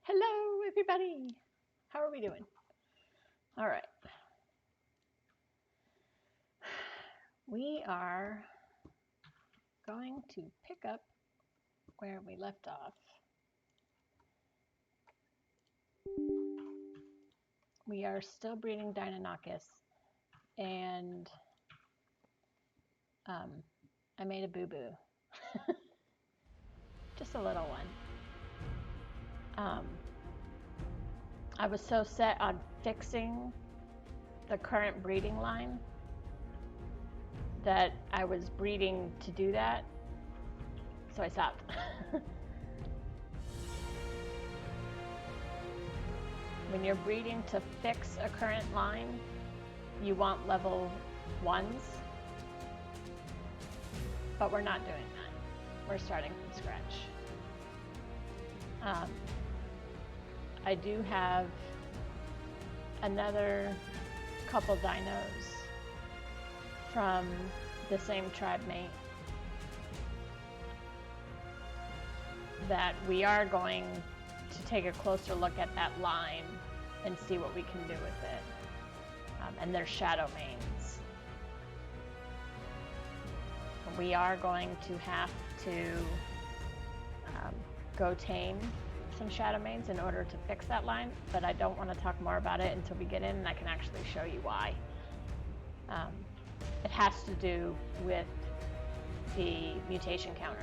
Hello, everybody. How are we doing? All right. We are going to pick up where we left off. We are still breeding Deinonychus, and I made a boo-boo. Just a little one. I was so set on fixing the current breeding line that I was breeding to do that, so I stopped. When you're breeding to fix a current line, you want level 1s, but we're not doing that. We're starting from scratch. I do have another couple dinos from the same tribe mate that we are going to take a closer look at that line and see what we can do with it. And they're shadow mains. We are going to have to go tame some shadow mains in order to fix that line, but I don't want to talk more about it until we get in and I can actually show you why. It has to do with the mutation counter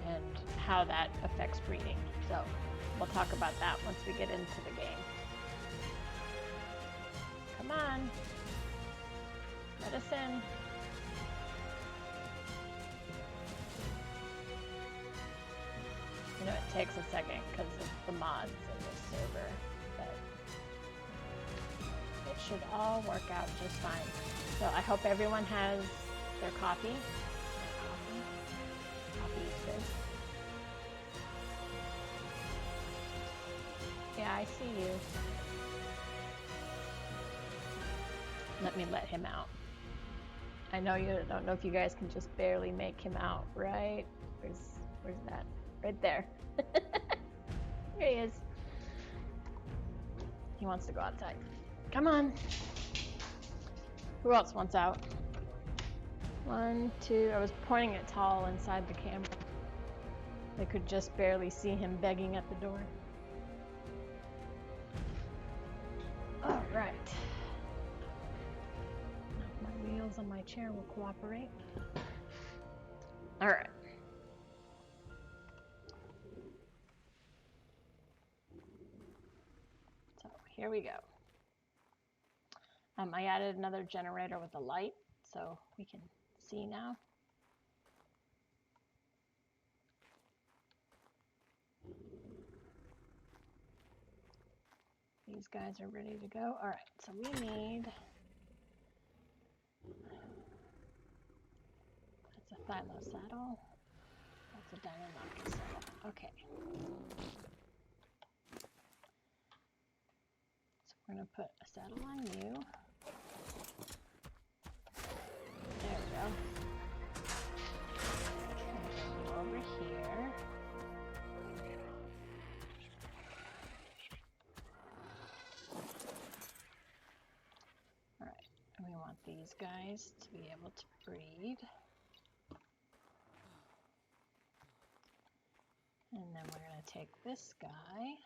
and how that affects breeding. So we'll talk about that once we get into the game. Come on, let us in. You know, it takes a second because of the mods in this server, but it should all work out just fine. So I hope everyone has their coffee. Coffee is good. Yeah, I see you. Let me let him out. I know you don't know if you guys can just barely make him out, right? Where's that? Right there. There he is. He wants to go outside. Come on. Who else wants out? 1, 2. I was pointing it tall inside the camera. They could just barely see him begging at the door. All right. My wheels on my chair will cooperate. All right. So here we go. I added another generator with a light, so we can see now. These guys are ready to go. All right, so we need, that's a Thylo saddle. That's a Deinonychus saddle. Okay. So we're gonna put a saddle on you. There we go. Okay, over here. All right, and we want these guys to be able to breed. And then we're going to take this guy.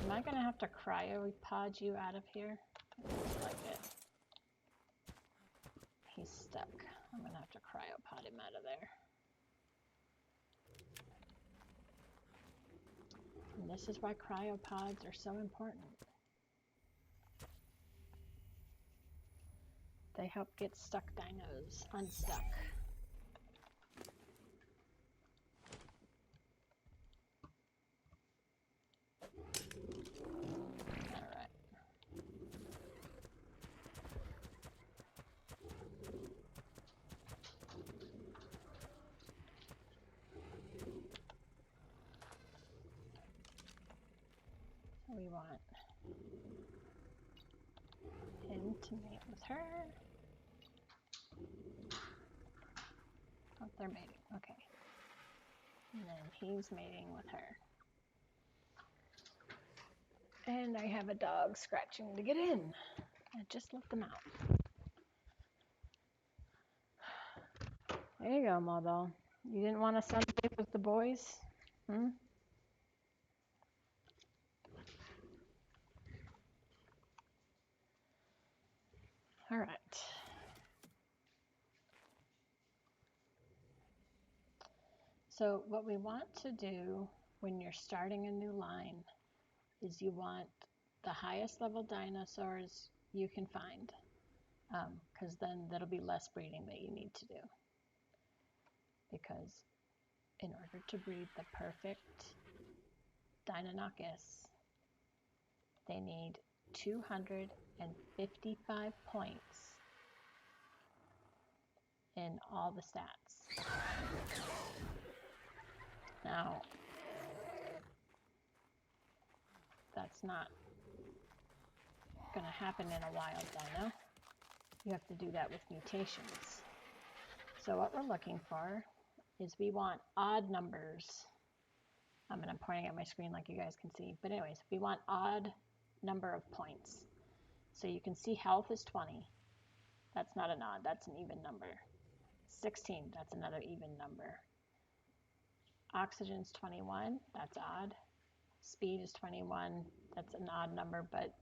Am I going to have to cryopod you out of here? It looks like it. He's stuck. I'm going to have to cryopod him out of there. And this is why cryopods are so important. They help get stuck dinos unstuck. Alright. So we want him to mate with her. Oh, they're mating. Okay. And then he's mating with her. And I have a dog scratching to get in. I just let them out. There you go, Maldol. You didn't want to sunbathe with the boys? Hmm? All right. So what we want to do when you're starting a new line is you want the highest level dinosaurs you can find, because then that'll be less breeding that you need to do. Because in order to breed the perfect Deinonychus, they need 255 points in all the stats. Now, that's not going to happen in a wild dino. You have to do that with mutations. So what we're looking for is we want odd numbers. And I'm pointing at my screen like you guys can see. But anyways, we want odd number of points. So you can see health is 20. That's not an odd, that's an even number. 16, that's another even number. Oxygen's 21, that's odd. Speed is 21, that's an odd number, but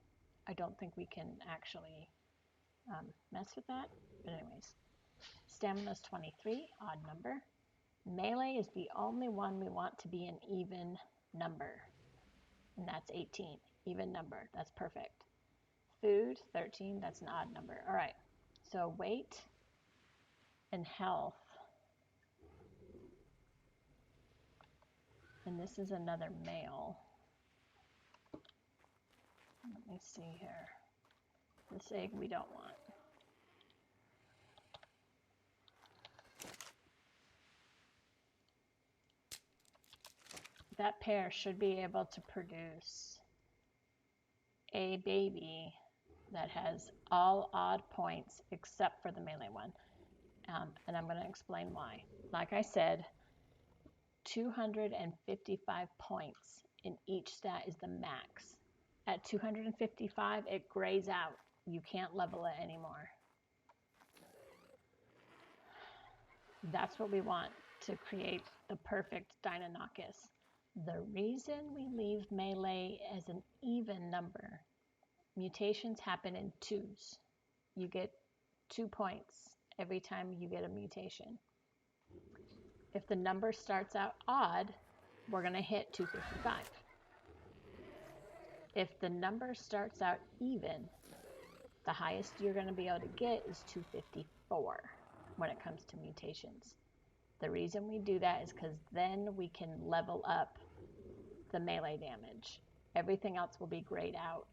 I don't think we can actually mess with that. But anyways, stamina's 23, odd number. Melee is the only one we want to be an even number, and that's 18, even number, that's perfect. Food, 13, that's an odd number. All right, so weight and health, and this is another male. Let me see here. This egg we don't want. That pair should be able to produce a baby that has all odd points except for the melee one. And I'm going to explain why. Like I said, 255 points in each stat is the max. At 255, it grays out. You can't level it anymore. That's what we want to create the perfect Deinonychus. The reason we leave melee as an even number, mutations happen in twos. You get 2 points every time you get a mutation. If the number starts out odd, we're going to hit 255. If the number starts out even, the highest you're going to be able to get is 254 when it comes to mutations. The reason we do that is because then we can level up the melee damage. Everything else will be grayed out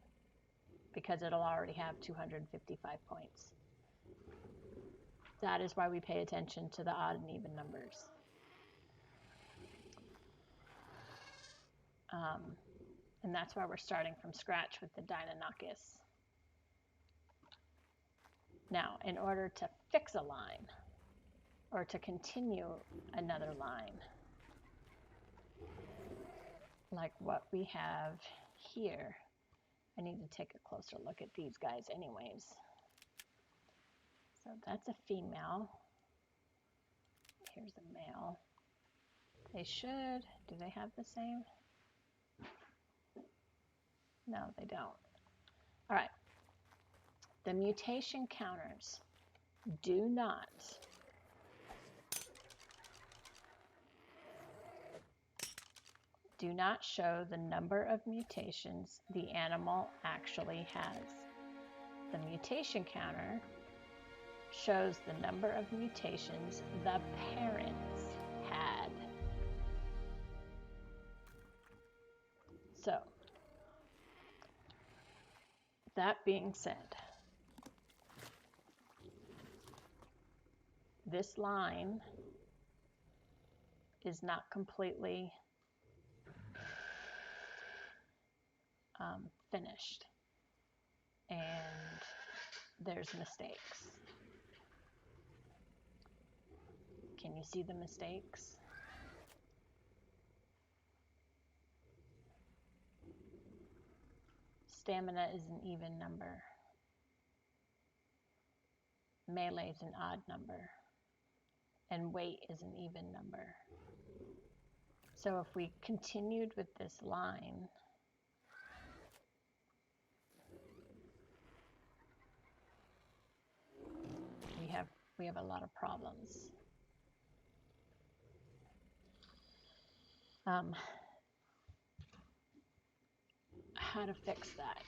because it'll already have 255 points. That is why we pay attention to the odd and even numbers. And that's why we're starting from scratch with the Deinonychus. Now, in order to fix a line, or to continue another line, like what we have here, I need to take a closer look at these guys anyways. So that's a female. Here's a male. They should, do they have the same? No, they don't. All right. The mutation counters do not show the number of mutations the animal actually has. The mutation counter shows the number of mutations the parents had. So, that being said, this line is not completely finished, and there's mistakes. Can you see the mistakes? Stamina is an even number. Melee is an odd number. And weight is an even number. So if we continued with this line, we have a lot of problems. How to fix that?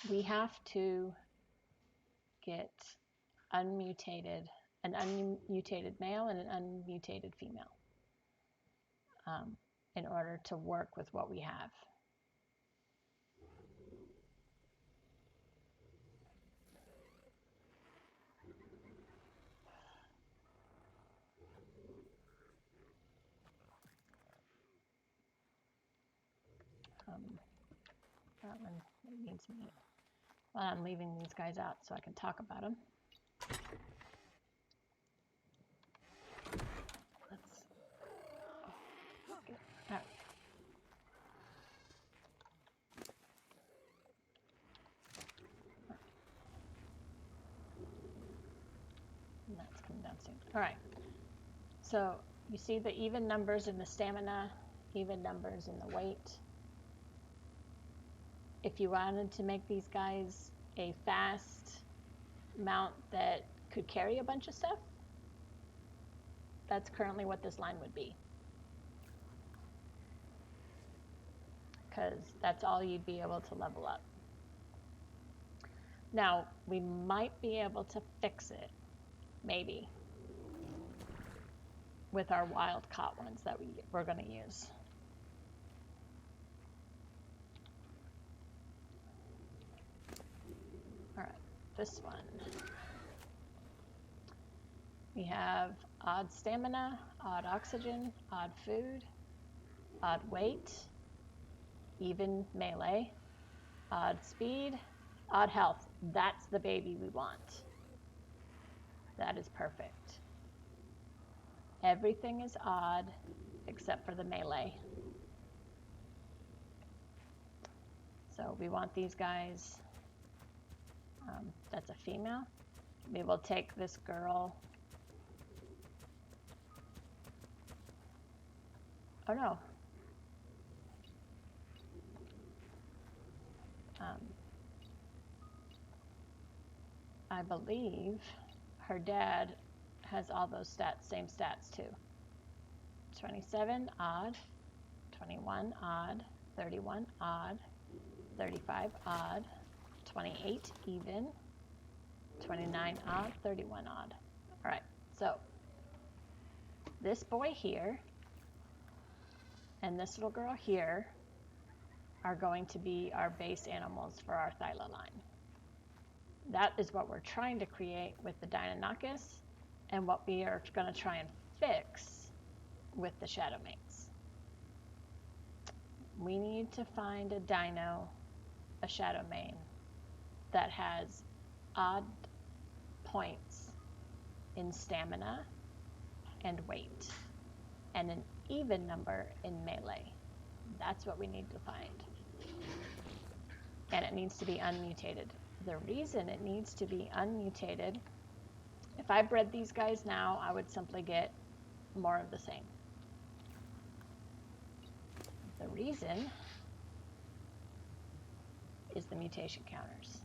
We have to get an unmutated male and an unmutated female in order to work with what we have. That one needs me. Well, I'm leaving these guys out so I can talk about them. Let's get out. And that's coming down soon. All right. So you see the even numbers in the stamina, even numbers in the weight. If you wanted to make these guys a fast mount that could carry a bunch of stuff, that's currently what this line would be. Because that's all you'd be able to level up. Now, we might be able to fix it, maybe, with our wild caught ones that we're going to use. All right, this one. We have odd stamina, odd oxygen, odd food, odd weight, even melee, odd speed, odd health. That's the baby we want. That is perfect. Everything is odd except for the melee. So we want these guys. That's a female. We will take this girl. Oh no. I believe her dad has all those stats, same stats too. 27 odd, 21 odd, 31 odd, 35 odd, 28 even, 29 odd, 31 odd. All right, so this boy here and this little girl here are going to be our base animals for our Thyla line. That is what we're trying to create with the Deinonychus and what we are going to try and fix with the Shadow Mates. We need to find a dino, a Shadow Mane, that has odd points in stamina and weight and an even number in melee. That's what we need to find. And it needs to be unmutated. The reason it needs to be unmutated, if I bred these guys now, I would simply get more of the same. The reason is the mutation counters.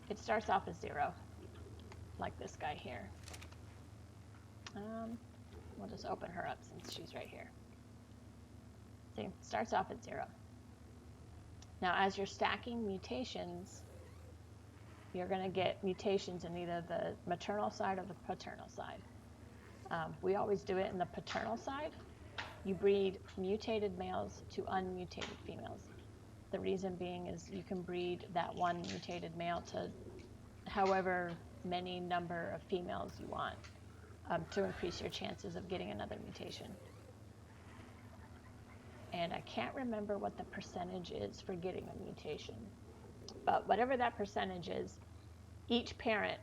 It starts off as 0, like this guy here. We'll just open her up since she's right here. See, it starts off at 0. Now, as you're stacking mutations, you're going to get mutations in either the maternal side or the paternal side. We always do it in the paternal side. You breed mutated males to unmutated females. The reason being is you can breed that one mutated male to however many number of females you want to increase your chances of getting another mutation. And I can't remember what the percentage is for getting a mutation. But whatever that percentage is, each parent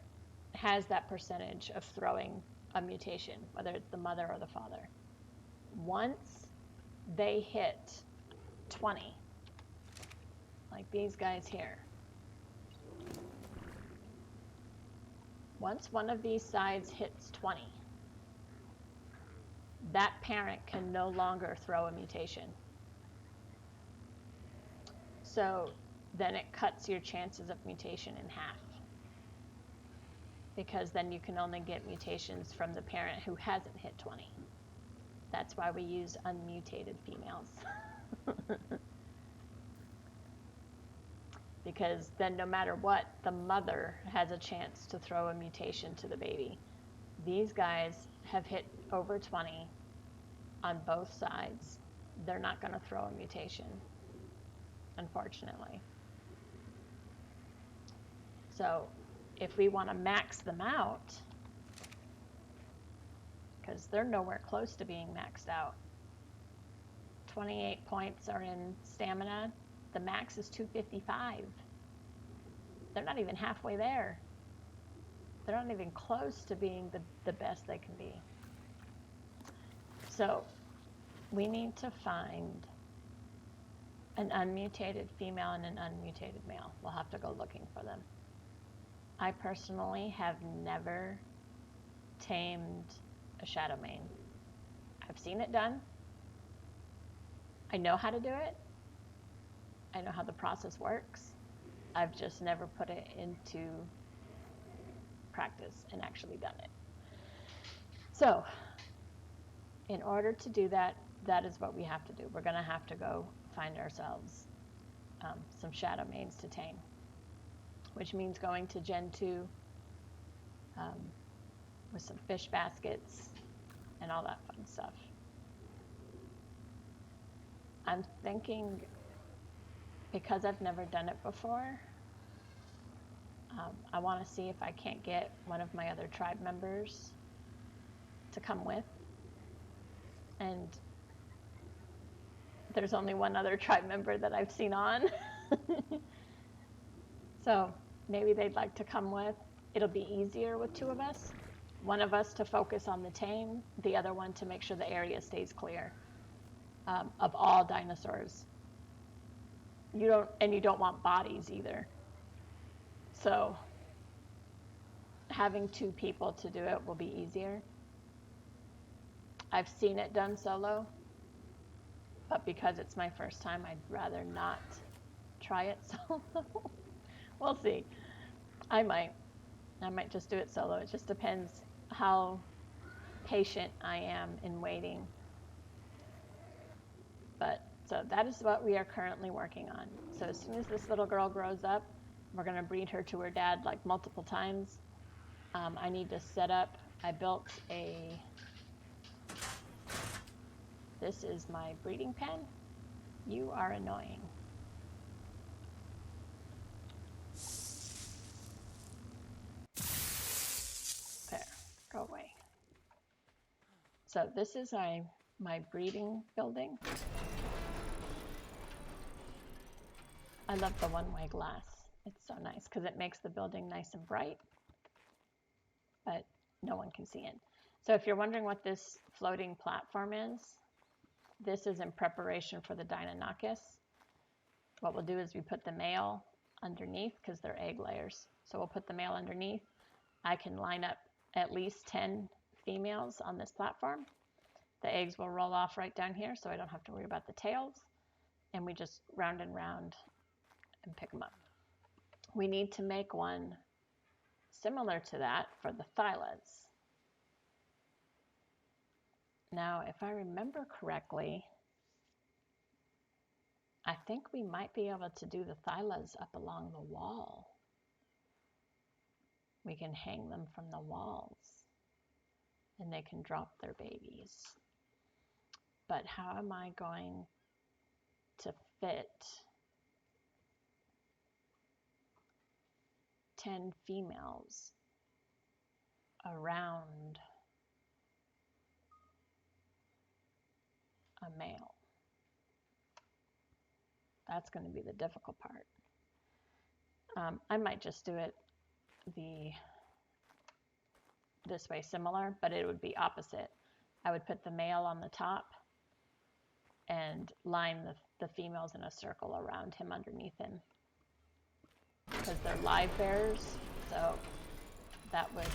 has that percentage of throwing a mutation, whether it's the mother or the father. Once they hit 20, like these guys here, once one of these sides hits 20, that parent can no longer throw a mutation. So then it cuts your chances of mutation in half, because then you can only get mutations from the parent who hasn't hit 20. That's why we use unmutated females. Because then no matter what, the mother has a chance to throw a mutation to the baby. These guys have hit over 20 on both sides. They're not going to throw a mutation, unfortunately. So if we want to max them out, because they're nowhere close to being maxed out. 28 points are in stamina. The max is 255. They're not even halfway there. They're not even close to being the best they can be. So we need to find an unmutated female and an unmutated male. We'll have to go looking for them. I personally have never tamed a shadow mane. I've seen it done. I know how to do it. I know how the process works. I've just never put it into practice and actually done it. So in order to do that, that is what we have to do. We're going to have to go find ourselves some shadow manes to tame, which means going to Gen 2 with some fish baskets and all that fun stuff. I'm thinking, because I've never done it before, I want to see if I can't get one of my other tribe members to come with. And there's only one other tribe member that I've seen on. So maybe they'd like to come with. It'll be easier with two of us. One of us to focus on the tame, the other one to make sure the area stays clear of all dinosaurs. You don't want bodies either. So having two people to do it will be easier. I've seen it done solo, but because it's my first time, I'd rather not try it solo. We'll see. I might just do it solo. It just depends how patient I am in waiting. But so that is what we are currently working on. So as soon as this little girl grows up, we're going to breed her to her dad like multiple times. I need to set up, I built this is my breeding pen. You are annoying. There, go away. So this is my breeding building. I love the one-way glass. It's so nice because it makes the building nice and bright, but no one can see it. So if you're wondering what this floating platform is, this is in preparation for the Deinonychus. What we'll do is we put the male underneath because they're egg layers. So we'll put the male underneath. I can line up at least 10 females on this platform. The eggs will roll off right down here, so I don't have to worry about the tails. And we just round and round and pick them up. We need to make one similar to that for the thylas. Now, if I remember correctly, I think we might be able to do the thylas up along the wall. We can hang them from the walls and they can drop their babies. But how am I going to fit 10 females around a male? That's going to be the difficult part. I might just do it this way similar, but it would be opposite. I would put the male on the top and line the females in a circle around him underneath him, because they're live bears, so that would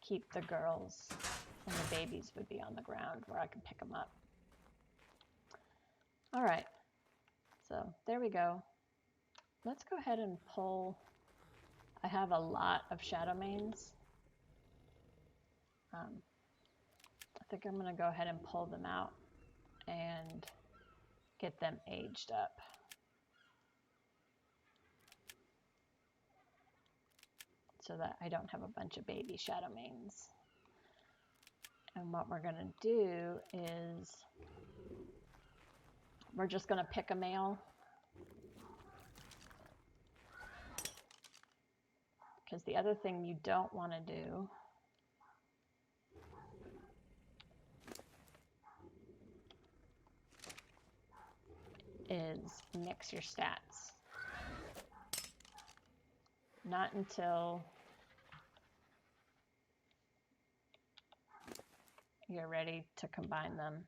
keep the girls, and the babies would be on the ground where I could pick them up. All right, so there we go. Let's go ahead and pull. I have a lot of shadow manes. I think I'm going to go ahead and pull them out and get them aged up. So that I don't have a bunch of baby shadow manes. And what we're going to do is we're just going to pick a male. Because the other thing you don't want to do is mix your stats. Not until you're ready to combine them,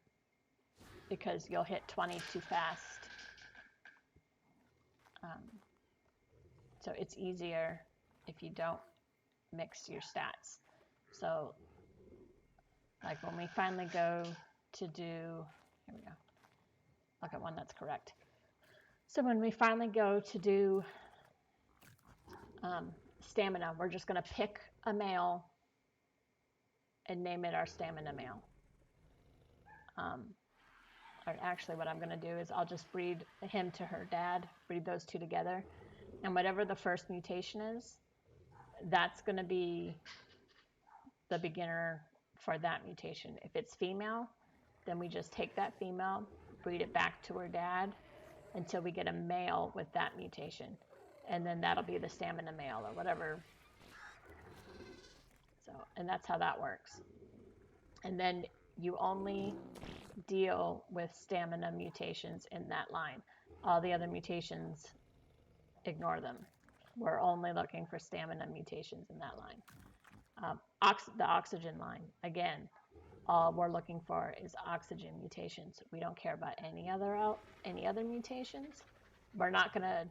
because you'll hit 20 too fast. So it's easier if you don't mix your stats. So like when we finally go to do, here we go, look at one that's correct. So when we finally go to do stamina, we're just going to pick a male and name it our stamina male. Or actually what I'm going to do is I'll just breed him to her dad, breed those two together, and whatever the first mutation is, that's going to be the beginner for that mutation. If it's female, then we just take that female, breed it back to her dad until we get a male with that mutation. And then that'll be the stamina male or whatever. So, and that's how that works. And then you only deal with stamina mutations in that line. All the other mutations, ignore them. We're only looking for stamina mutations in that line. The oxygen line, again, all we're looking for is oxygen mutations. We don't care about any other mutations. We're not going to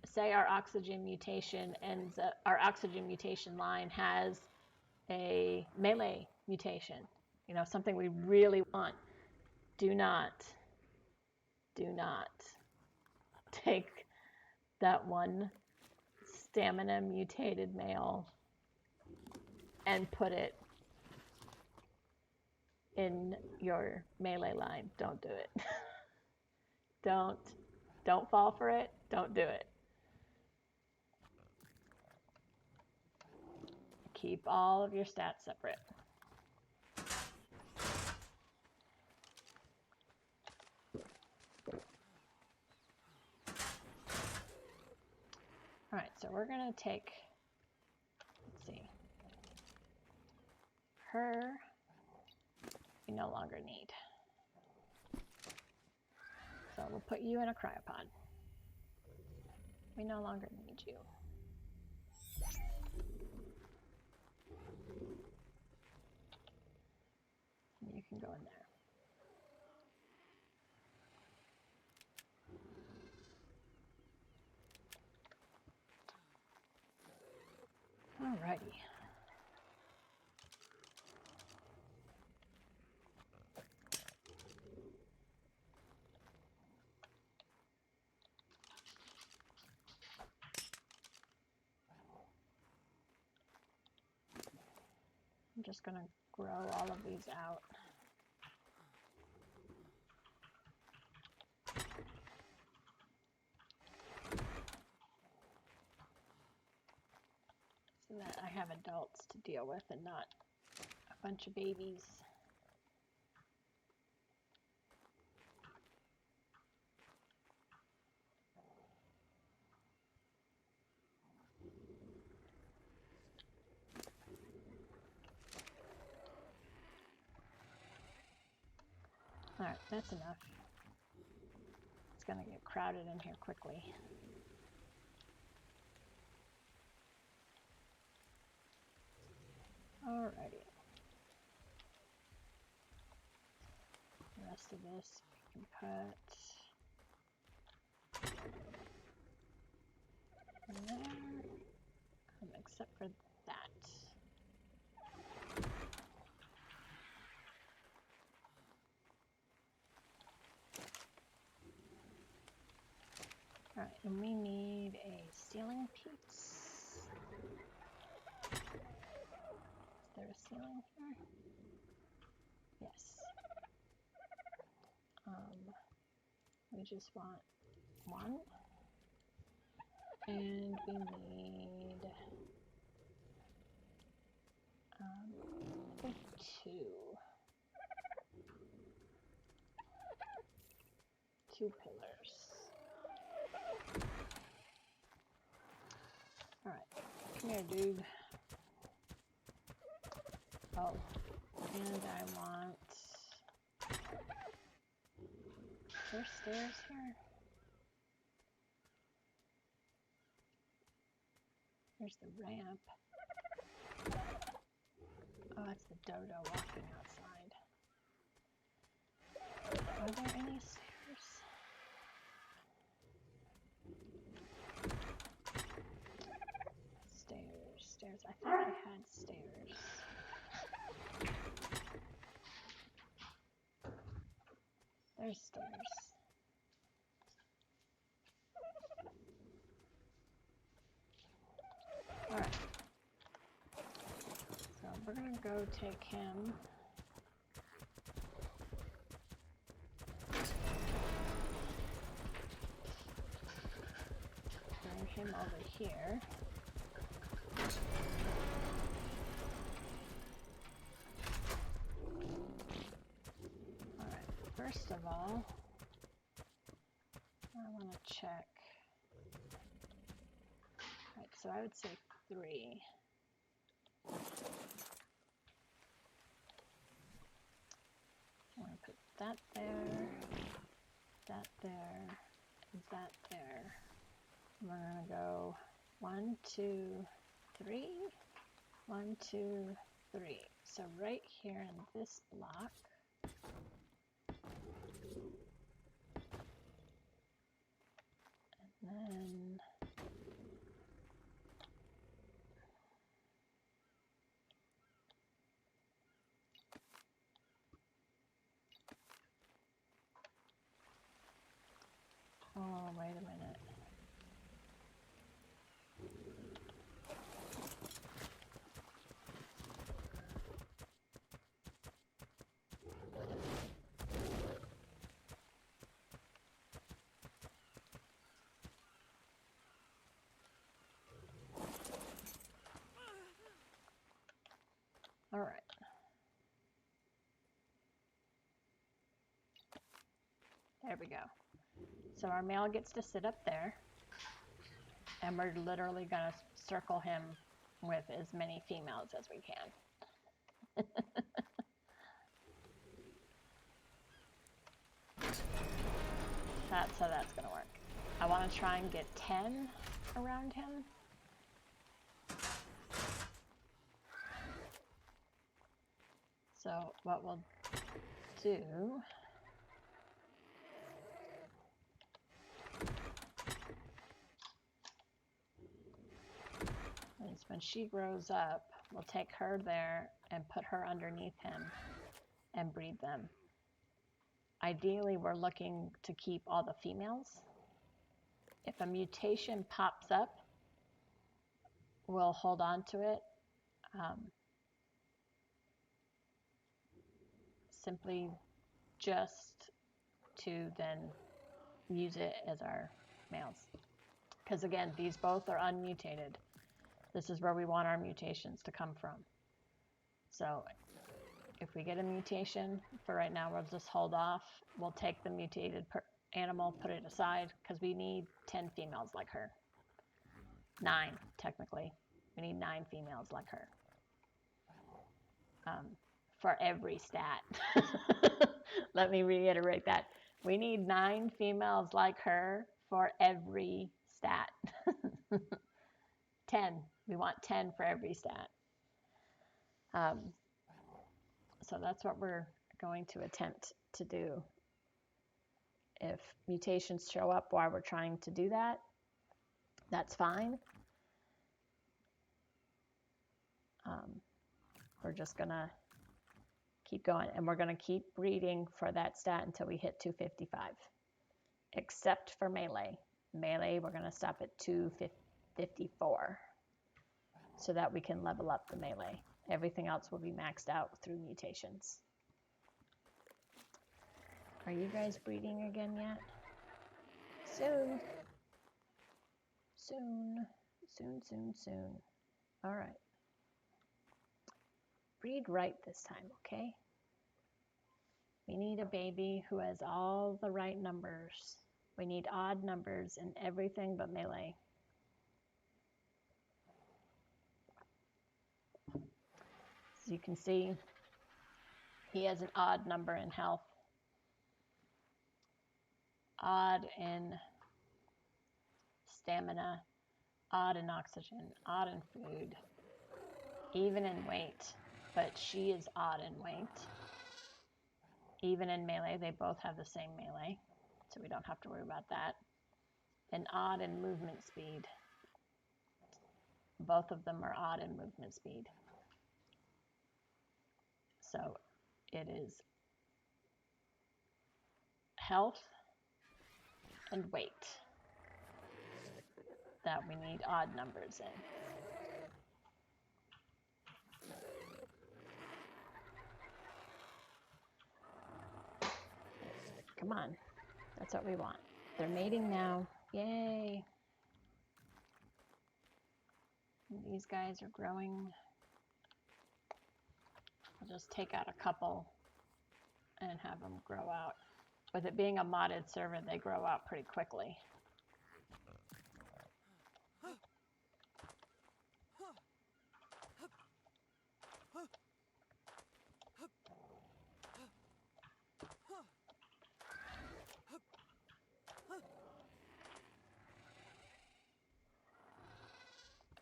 say our oxygen mutation our oxygen mutation line has a melee mutation, something we really want. Do not take that one stamina mutated male and put it in your melee line. Don't do it. Don't fall for it. Don't do it. Keep all of your stats separate. All right, so we're going to take, let's see, her we no longer need. So we'll put you in a cryopod. We no longer need you. And you can go in there. Alrighty. I'm just going to grow all of these out. So that I have adults to deal with and not a bunch of babies. All right, that's enough. it's going to get crowded in here quickly. Alrighty. The rest of this we can put in there, except for that. Alright, and we need a ceiling piece. Is there a ceiling here? Yes. We just want one. And we need two pillars. Alright, come here, dude. Oh, and I want... Is there stairs here? There's the ramp. Oh, that's the dodo walking outside. Are there any stairs? Stairs. I thought I had stairs. There's stairs. Alright. So we're gonna go take him. Bring him over here. Alright, first of all, I want to check. Alright, so I would say 3. I'm going to put that there, that there, and that there. We're going to go 1, 2, 3, 1, 2, 3. So right here in this block, and then oh, wait a minute. All right. There we go. So our male gets to sit up there, and we're literally going to circle him with as many females as we can. That's how that's going to work. I want to try and get 10 around him. So what we'll do is when she grows up, we'll take her there and put her underneath him and breed them. Ideally, we're looking to keep all the females. If a mutation pops up, we'll hold on to it. Simply just to then use it as our males. Because again, these both are unmutated. This is where we want our mutations to come from. So if we get a mutation, for right now, we'll just hold off. We'll take the mutated animal, put it aside, because we need 10 females like her. 9, technically. We need 9 females like her. For every stat. Let me reiterate that. We need 9 females like her for every stat. 10. We want 10 for every stat. So that's what we're going to attempt to do. If mutations show up while we're trying to do that, that's fine. We're just going to keep going, and we're going to keep breeding for that stat until we hit 255, except for melee. Melee, we're going to stop at 254 so that we can level up the melee. Everything else will be maxed out through mutations. Are you guys breeding again yet? Soon. Soon. Soon, soon, soon. All right. Breed right this time, okay? We need a baby who has all the right numbers. We need odd numbers in everything but melee. As you can see, he has an odd number in health, odd in stamina, odd in oxygen, odd in food, even in weight, but she is odd in weight. Even in melee, they both have the same melee, so we don't have to worry about that. And odd in movement speed. Both of them are odd in movement speed. So it is health and weight that we need odd numbers in. Come on, that's what we want. They're mating now, yay. And these guys are growing. I'll just take out a couple and have them grow out. With it being a modded server, they grow out pretty quickly.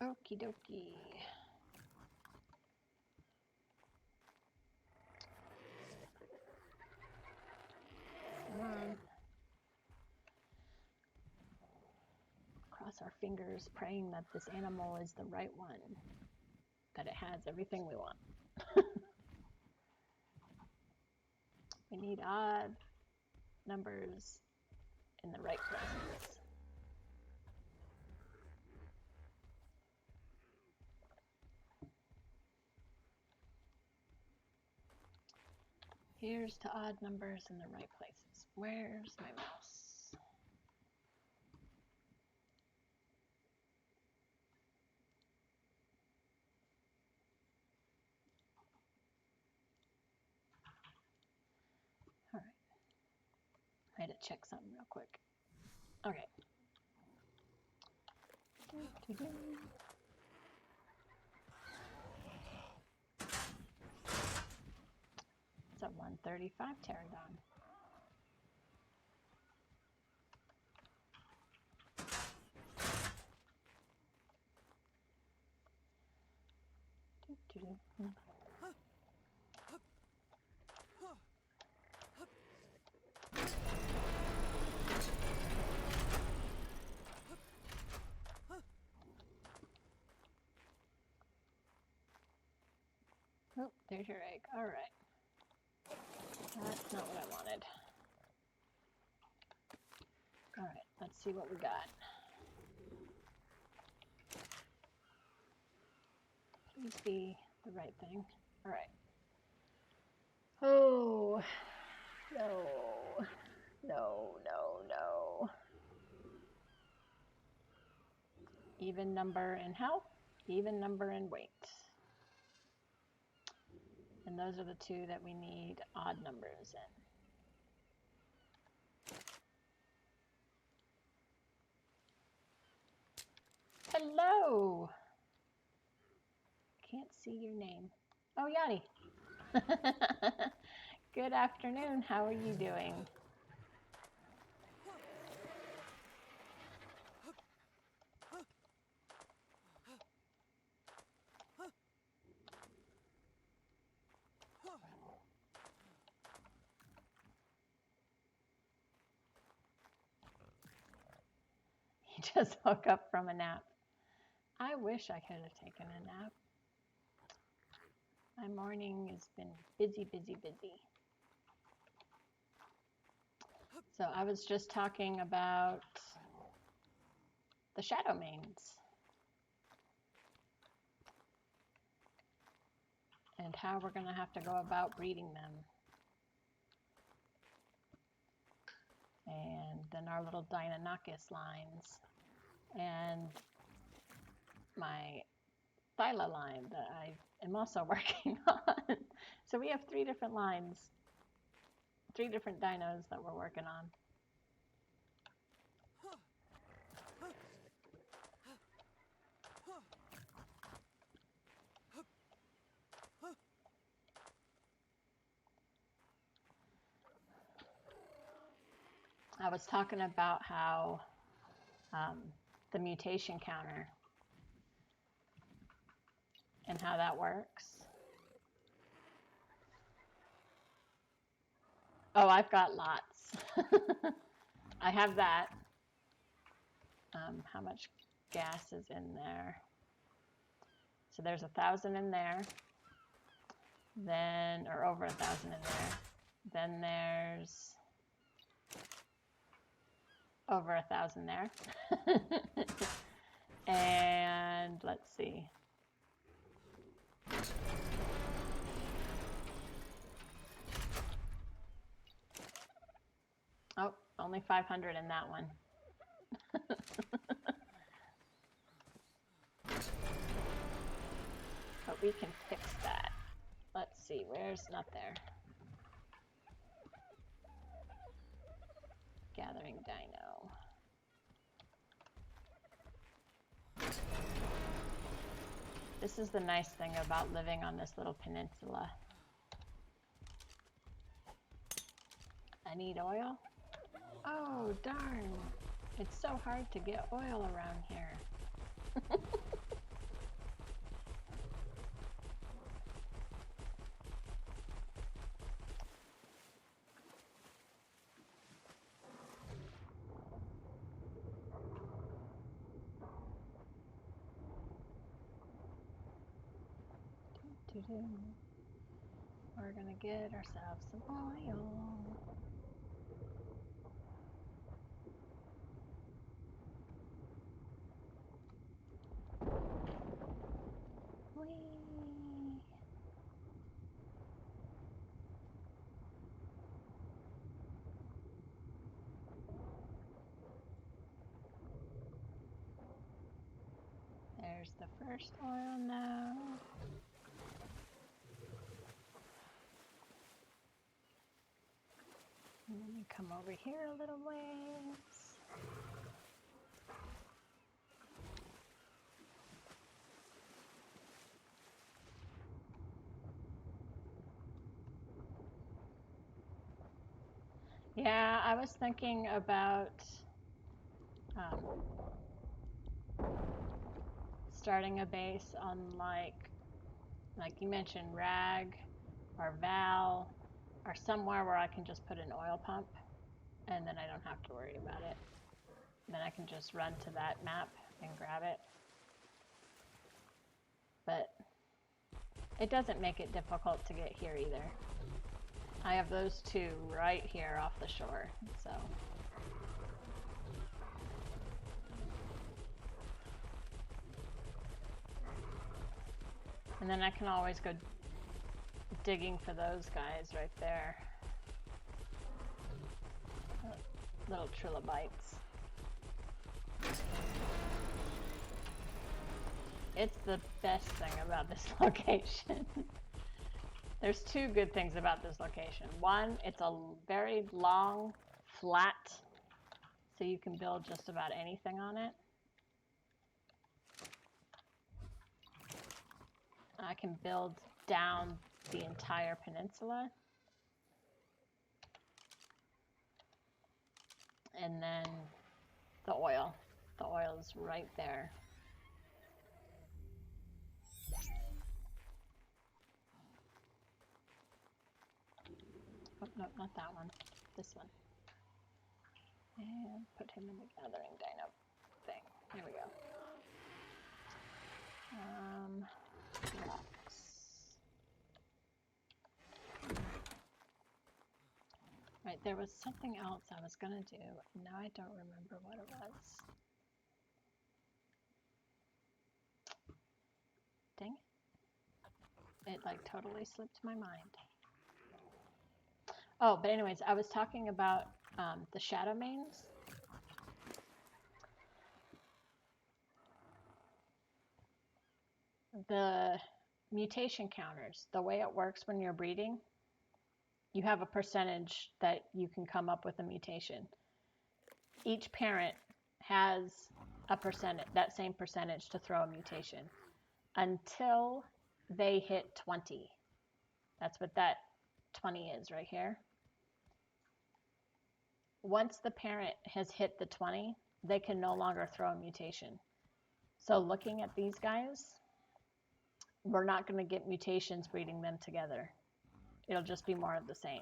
Okie dokie. Come on. Cross our fingers, praying that this animal is the right one. That it has everything we want. We need odd numbers in the right places. Here's to odd numbers in the right places. Where's my mouse? All right. I had to check something real quick. Okay. It's a 135 pterodon. Oh, there's your egg. All right. That's not what I wanted. All right, let's see what we got. Please be the right thing. All right. Oh, no, no, no, no. Even number in health, even number in weight. And those are the two that we need odd numbers in. Hello. Can't see your name. Oh, Yanni. Good afternoon. How are you doing? just woke up from a nap. I wish I could have taken a nap. My morning has been busy, busy, busy. So I was just talking about the shadow mains and how we're going to have to go about breeding them. And then our little Deinonychus lines and my Thyla line that I am also working on. So we have 3 different lines, 3 different dinos that we're working on. I was talking about how the mutation counter and how that works. Oh, I've got lots. I have that. How much gas is in there? So there's 1,000 in there. Then, or over 1,000 in there. Then there's over 1,000 there. And let's see. Oh, only 500 in that one. But we can fix that. Let's see, where's not there? Gathering dino. This is the nice thing about living on this little peninsula. I need oil. Oh, darn. It's so hard to get oil around here. We're gonna get ourselves some oil. Whee! There's the first oil now. And then you come over here a little ways. Yeah, I was thinking about starting a base on like you mentioned, Rag or Val or somewhere where I can just put an oil pump and then I don't have to worry about it. Then I can just run to that map and grab it. But it doesn't make it difficult to get here either. I have those 2 right here off the shore, so. And then I can always go digging for those guys right there. Little trilobites. It's the best thing about this location. There's 2 good things about this location. One, it's a very long, flat, so you can build just about anything on it. I can build down the entire peninsula. And then the oil. The oil is right there. Oh, no, not that one. This one. And put him in the gathering dino thing. Here we go. Rocks. Right, there was something else I was gonna do, and now I don't remember what it was. Dang it. It like totally slipped my mind. Oh, but anyways, I was talking about the shadow mains. The mutation counters, the way it works when you're breeding, you have a percentage that you can come up with a mutation. Each parent has a percentage, that same percentage to throw a mutation until they hit 20. That's what that 20 is right here. Once the parent has hit the 20, they can no longer throw a mutation. So looking at these guys, we're not going to get mutations breeding them together. It'll just be more of the same.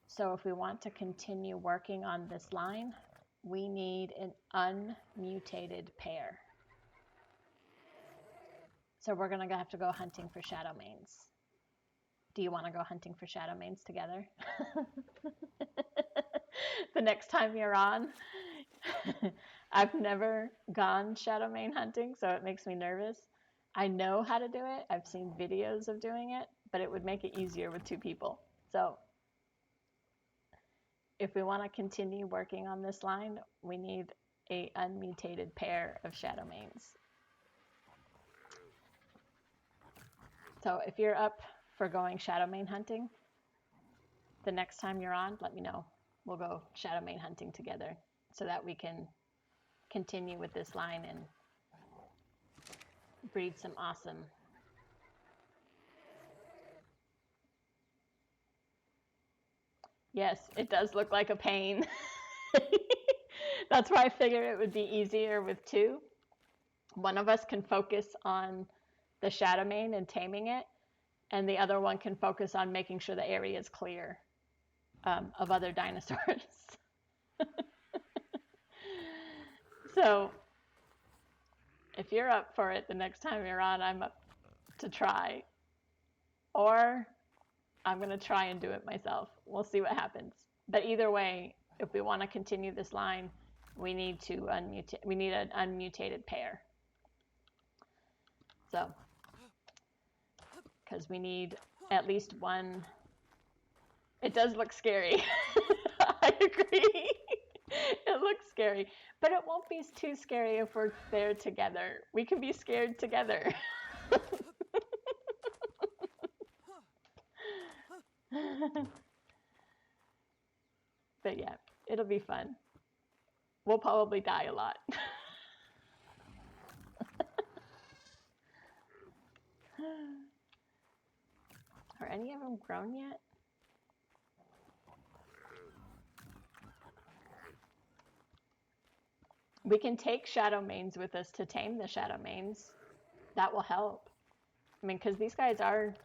So if we want to continue working on this line, we need an unmutated pair. So we're going to have to go hunting for shadow mains. Do you want to go hunting for shadow mains together? The next time you're on. I've never gone shadow main hunting, so it makes me nervous. I know how to do it. I've seen videos of doing it, but it would make it easier with 2 people. So if we want to continue working on this line, we need a unmutated pair of shadow mains. So if you're up for going shadow main hunting, the next time you're on, let me know. We'll go shadow main hunting together so that we can continue with this line and breed some awesome. Yes, it does look like a pain. That's why I figured it would be easier with 2. One of us can focus on the shadow main and taming it, and the other one can focus on making sure the area is clear of other dinosaurs. So if you're up for it the next time you're on, I'm up to try. Or I'm going to try and do it myself. We'll see what happens. But either way, if we want to continue this line, we need to we need an unmutated pair. So, because we need at least one. It does look scary. I agree. It looks scary, but it won't be too scary if we're there together. We can be scared together. But yeah, it'll be fun. We'll probably die a lot. Are any of them grown yet? We can take shadow mains with us to tame the shadow mains. That will help. I mean, because these guys are,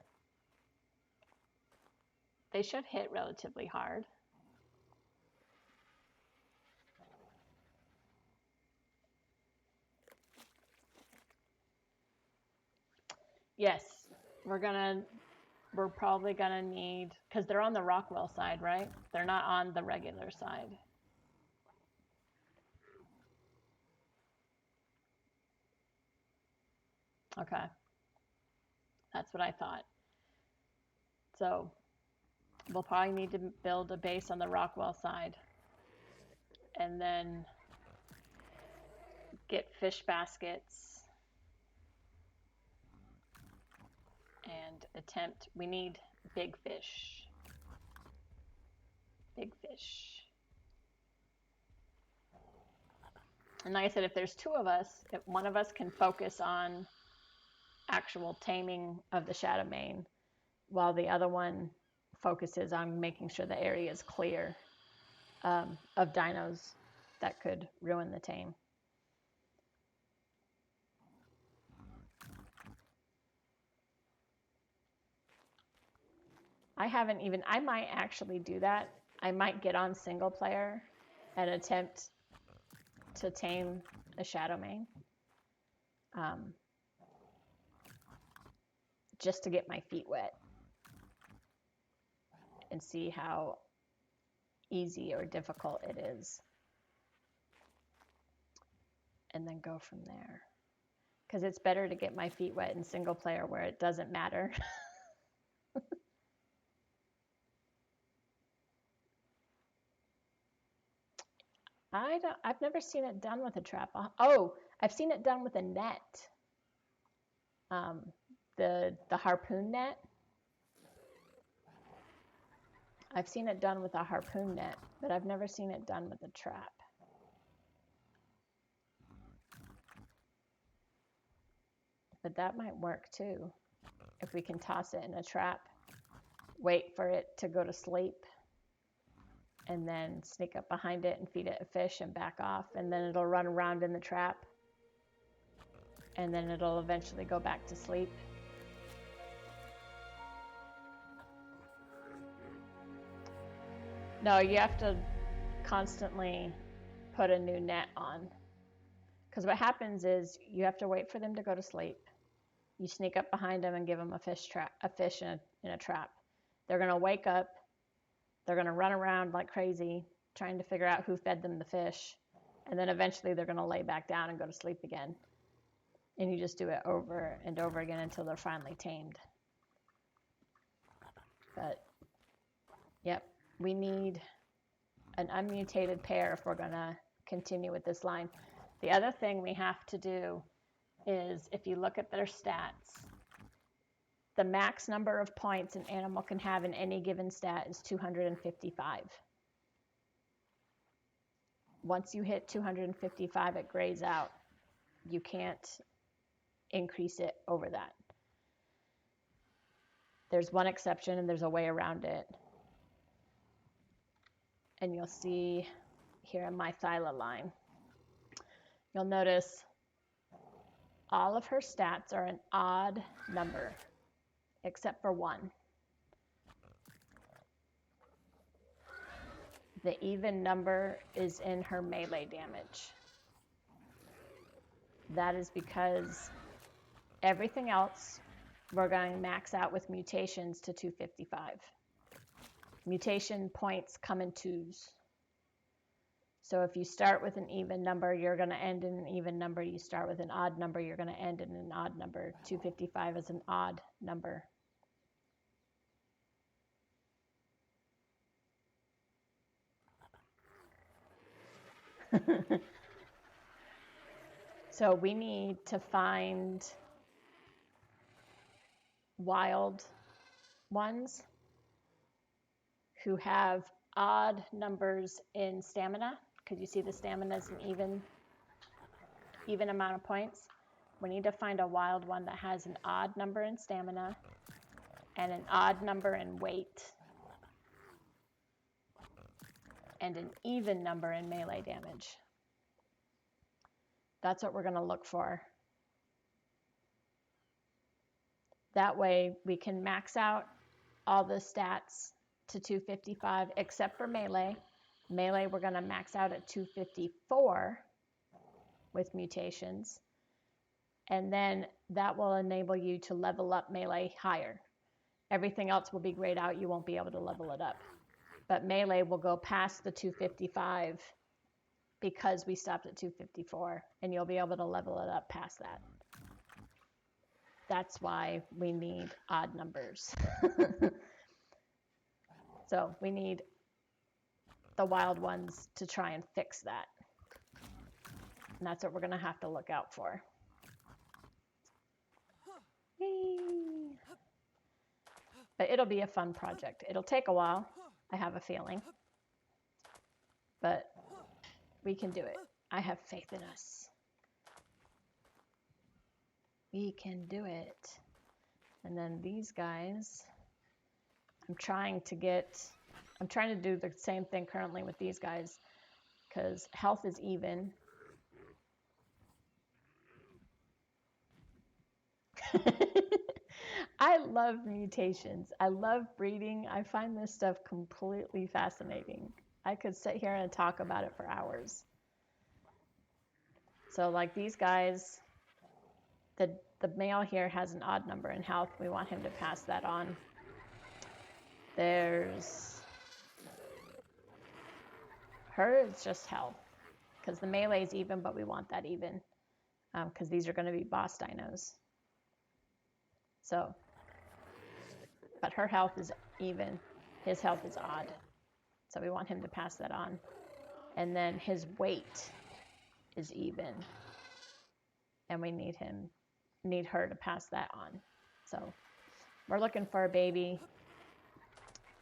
they should hit relatively hard. Yes, we're probably gonna need, because they're on the Rockwell side, right? They're not on the regular side. Okay. That's what I thought. So we'll probably need to build a base on the Rockwell side and then get fish baskets and attempt, we need big fish. Big fish. And like I said, if there's 2 of us, if one of us can focus on actual taming of the shadow main, while the other one focuses on making sure the area is clear of dinos that could ruin the tame. I might actually do that. I might get on single player and attempt to tame a Shadowmane. Just to get my feet wet and see how easy or difficult it is. And then go from there. Because it's better to get my feet wet in single player where it doesn't matter. I've never seen it done with a trap. Oh, I've seen it done with a net. The harpoon net. I've seen it done with a harpoon net, but I've never seen it done with a trap. But that might work too. If we can toss it in a trap, wait for it to go to sleep, and then sneak up behind it and feed it a fish and back off, and then it'll run around in the trap, and then it'll eventually go back to sleep. No, you have to constantly put a new net on. Because what happens is you have to wait for them to go to sleep. You sneak up behind them and give them a fish in a trap. They're going to wake up. They're going to run around like crazy, trying to figure out who fed them the fish. And then eventually they're going to lay back down and go to sleep again. And you just do it over and over again until they're finally tamed. But, yep, we need an unmutated pair if we're going to continue with this line. The other thing we have to do is, if you look at their stats, the max number of points an animal can have in any given stat is 255. Once you hit 255, it grays out. You can't increase it over that. There's one exception, and there's a way around it. And you'll see here in my Thyla line, you'll notice all of her stats are an odd number, except for one. The even number is in her melee damage. That is because everything else we're going to max out with mutations to 255. Mutation points come in twos. So if you start with an even number, you're going to end in an even number. You start with an odd number, you're going to end in an odd number. 255 is an odd number. So we need to find wild ones who have odd numbers in stamina, because you see the stamina is an even amount of points. We need to find a wild one that has an odd number in stamina and an odd number in weight and an even number in melee damage. That's what we're going to look for. That way we can max out all the stats to 255 except for melee. Melee we're going to max out at 254 with mutations. And then that will enable you to level up melee higher. Everything else will be grayed out. You won't be able to level it up. But melee will go past the 255 because we stopped at 254, and you'll be able to level it up past that. That's why we need odd numbers. So we need the wild ones to try and fix that. And that's what we're going to have to look out for. Yay. But it'll be a fun project. It'll take a while, I have a feeling. But we can do it. I have faith in us. We can do it. And then these guys, I'm trying to do the same thing currently with these guys, because health is even. I love mutations. I love breeding. I find this stuff completely fascinating. I could sit here and talk about it for hours. So like these guys, the male here has an odd number in health. We want him to pass that on. There's her is just health, because the melee is even, but we want that even, because these are going to be boss dinos. So, but her health is even, his health is odd. So we want him to pass that on. And then his weight is even. And we need her to pass that on. So we're looking for a baby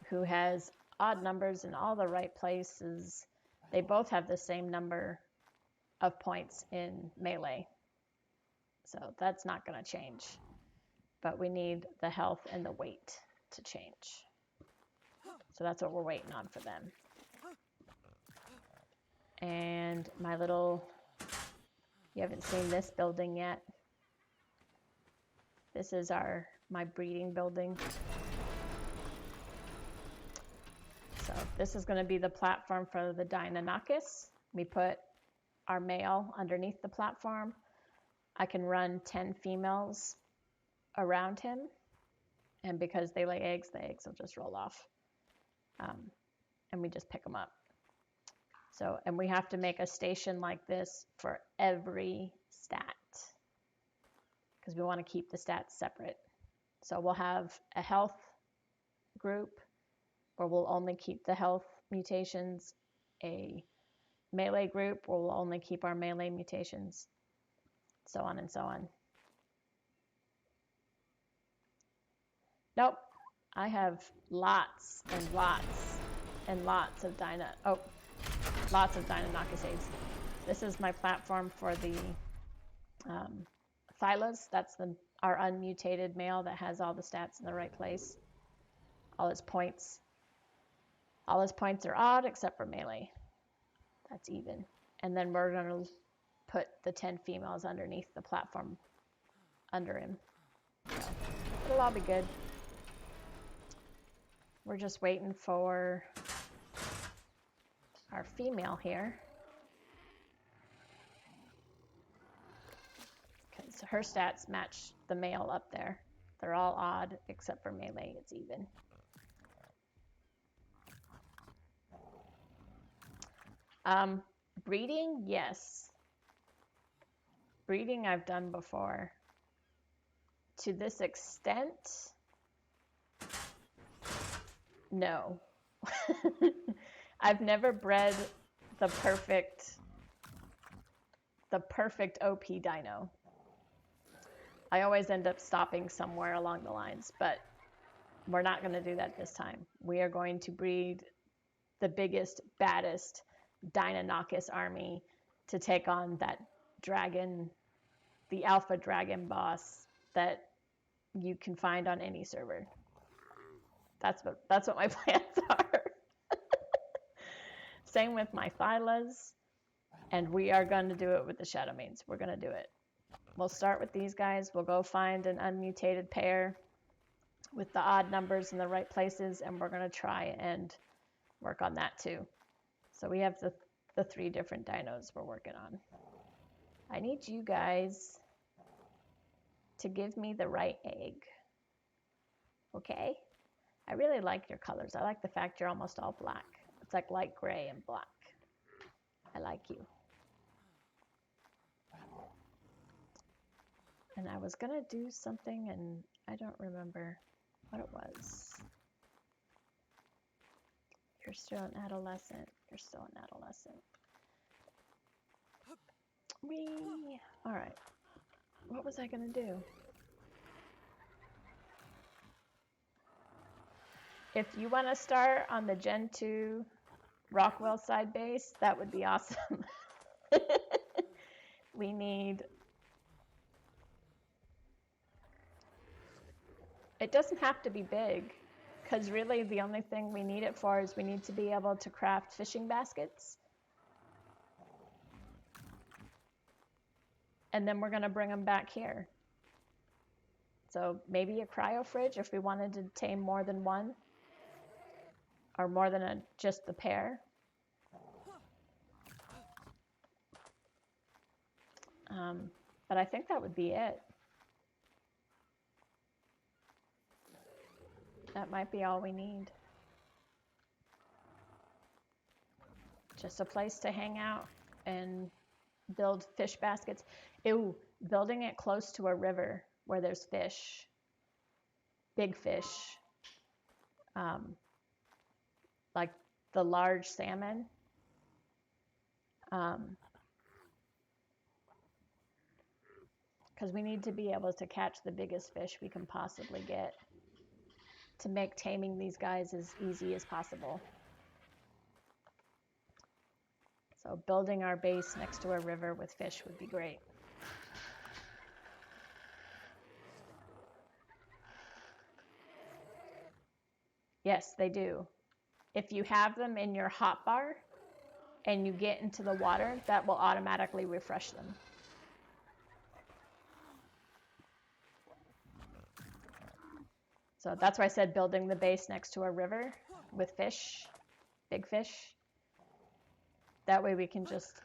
who has odd numbers in all the right places. They both have the same number of points in melee. So that's not going to change. But we need the health and the weight to change. So that's what we're waiting on for them. And my little, you haven't seen this building yet. This is my breeding building. So this is going to be the platform for the Deinonychus. We put our male underneath the platform. I can run 10 females around him. And because they lay eggs, the eggs will just roll off. And we just pick them up. So, and we have to make a station like this for every stat, because we want to keep the stats separate. So we'll have a health group where we'll only keep the health mutations, a melee group where we'll only keep our melee mutations, so on and so on. Nope, I have lots and lots and lots of lots of Deinonychus eggs. This is my platform for the Thylas. That's our unmutated male that has all the stats in the right place. All his points are odd except for melee. That's even. And then we're going to put the 10 females underneath the platform under him. So it'll all be good. We're just waiting for our female here. Because her stats match the male up there. They're all odd except for melee, it's even. Breeding, yes. Breeding I've done before. To this extent, no. I've never bred the perfect OP dino. I always end up stopping somewhere along the lines, but we're not going to do that this time. We are going to breed the biggest, baddest Deinonychus army to take on that dragon, the alpha dragon boss that you can find on any server. That's what my plans are. Same with my Thylas, and we are going to do it with the Shadow Mains. We're going to do it. We'll start with these guys. We'll go find an unmutated pair with the odd numbers in the right places, and we're going to try and work on that too. So we have the 3 different dinos we're working on. I need you guys to give me the right egg. Okay? I really like your colors. I like the fact you're almost all black. It's like light gray and black. I like you. And I was going to do something, and I don't remember what it was. You're still an adolescent. You're still an adolescent. All right. What was I going to do? If you want to start on the Gen 2 Rockwell side base, that would be awesome. We need... It doesn't have to be big, because really the only thing we need it for is we need to be able to craft fishing baskets. And then we're going to bring them back here. So maybe a cryo fridge if we wanted to tame more than one, or more than just the pair. But I think that would be it. That might be all we need. Just a place to hang out and build fish baskets. Ew, building it close to a river where there's fish, big fish, like the large salmon. Because we need to be able to catch the biggest fish we can possibly get to make taming these guys as easy as possible. So building our base next to a river with fish would be great. Yes, they do. If you have them in your hotbar and you get into the water, that will automatically refresh them. So that's why I said building the base next to a river with fish, big fish. That way we can just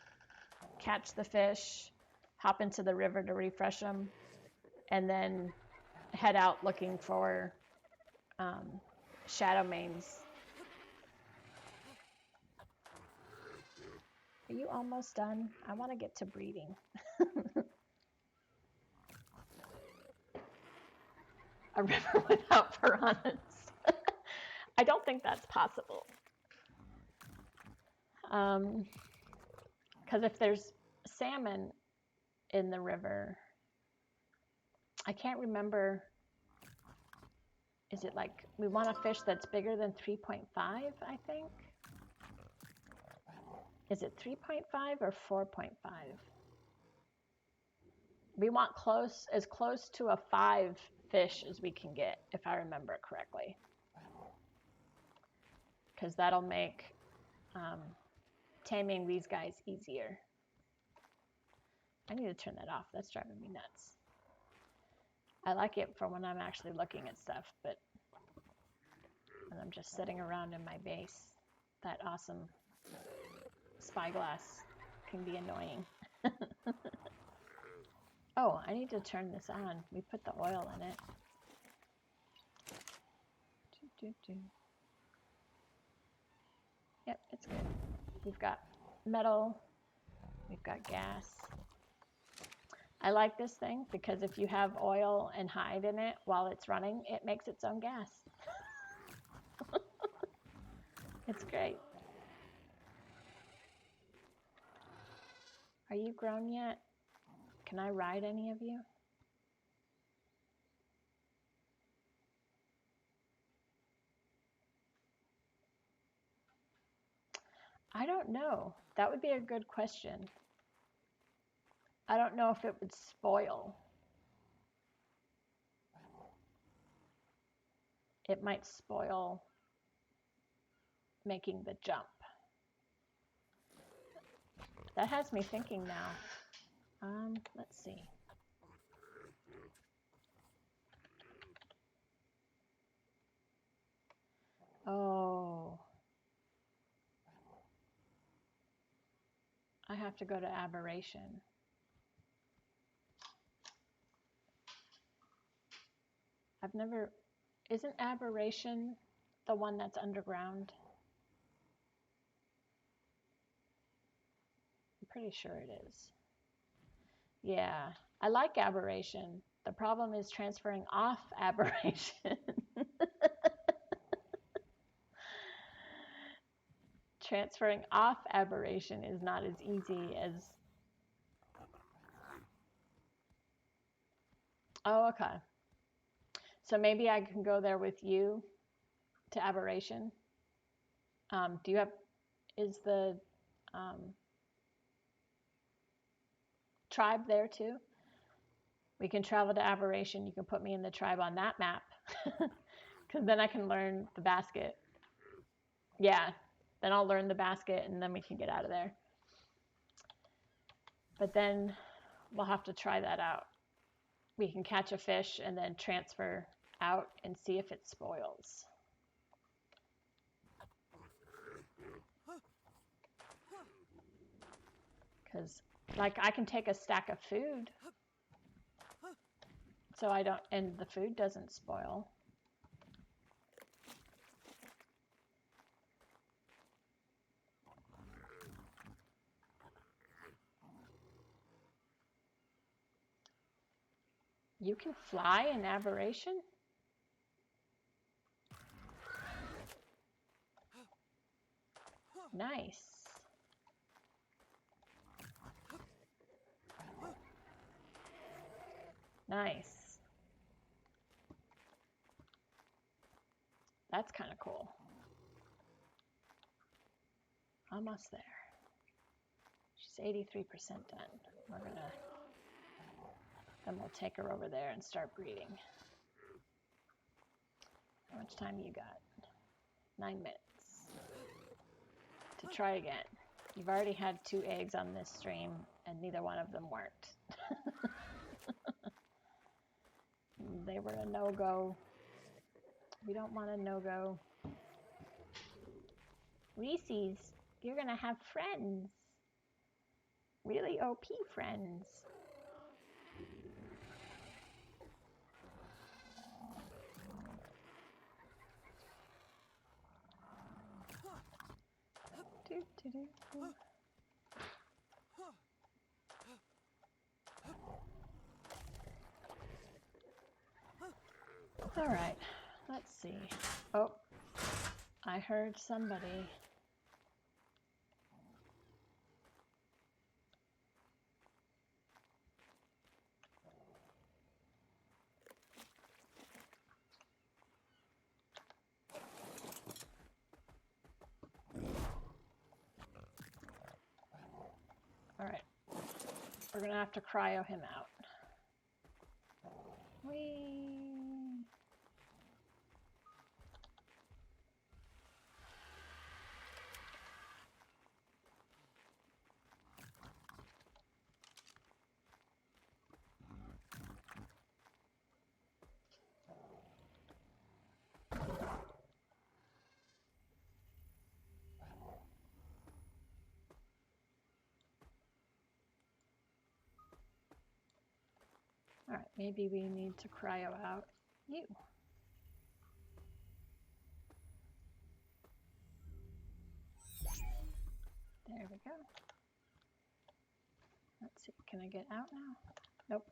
catch the fish, hop into the river to refresh them, and then head out looking for shadow mains. Are you almost done? I want to get to breeding. A river without piranhas. I don't think that's possible. Because if there's salmon in the river, I can't remember. Is it like we want a fish that's bigger than 3.5, I think? Is it 3.5 or 4.5? We want as close to a 5 fish as we can get, if I remember correctly. Because that'll make taming these guys easier. I need to turn that off. That's driving me nuts. I like it for when I'm actually looking at stuff, but when I'm just sitting around in my base, that awesome spyglass can be annoying. Oh, I need to turn this on. We put the oil in it. Yep, it's good. We've got metal. We've got gas. I like this thing because if you have oil and hide in it while it's running, it makes its own gas. It's great. Are you grown yet? Can I ride any of you? I don't know. That would be a good question. I don't know if it would spoil. It might spoil making the jump. That has me thinking now. Let's see. Oh. I have to go to aberration. Isn't aberration the one that's underground? I'm pretty sure it is. Yeah, I like aberration. The problem is transferring off aberration. Transferring off aberration is not as easy as... Oh, okay. So maybe I can go there with you to aberration. Is the tribe there too? We can travel to aberration. You can put me in the tribe on that map. Because then I can learn the basket. Yeah, then I'll learn the basket and then we can get out of there. But then we'll have to try that out. We can catch a fish and then transfer out and see if it spoils. Because Like, I can take a stack of food. So I don't, and the food doesn't spoil. You can fly in Aberration? Nice. Nice. That's kind of cool. Almost there. She's 83% done. We're gonna, then we'll take her over there and start breeding. How much time you got? 9 minutes. To try again. You've already had 2 eggs on this stream, and neither one of them worked. They were a no-go. We don't want a no-go. Reese's, you're gonna have friends. Really OP friends. All right, let's see. Oh, I heard somebody. All right, we're gonna have to cryo him out. Whee! All right, maybe we need to cryo out you. There we go. Let's see, can I get out now? Nope.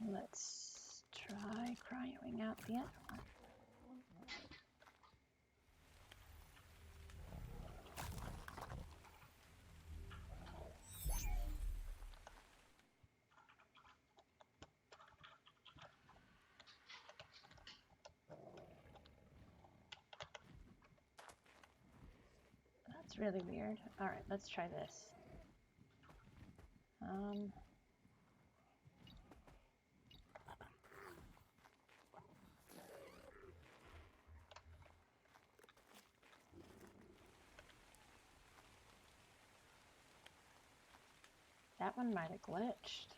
Let's try cryoing out the other one. That's really weird. All right, let's try this. That one might have glitched.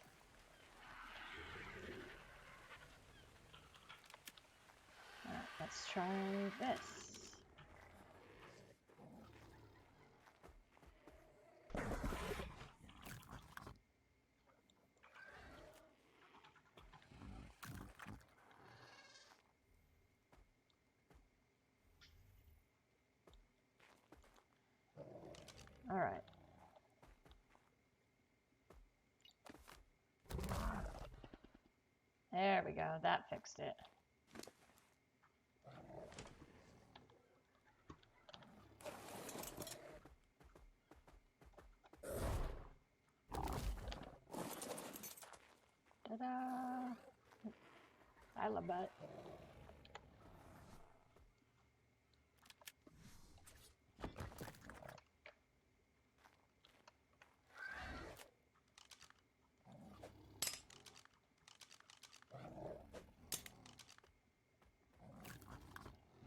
All right, let's try this. All right. There we go. That fixed it. Ta-da! I love that.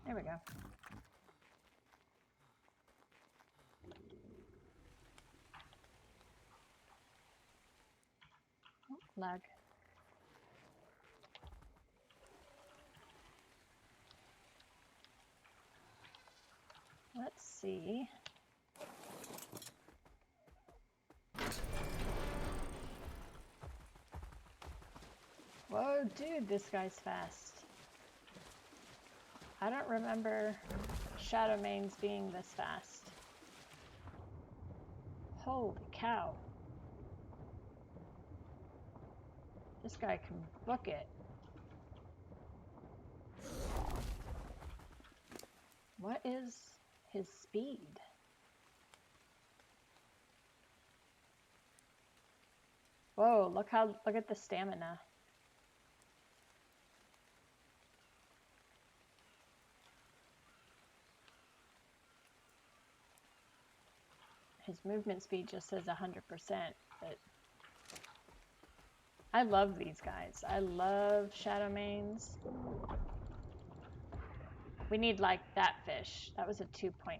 There we go. Oh, lag. see. Whoa, dude, this guy's fast. I don't remember shadow mains being this fast. Holy cow. This guy can book it. What is his speed? Whoa, look at the stamina. His movement speed just says 100%, but I love these guys. I love shadow mains. We need like that fish. That was a 2.2.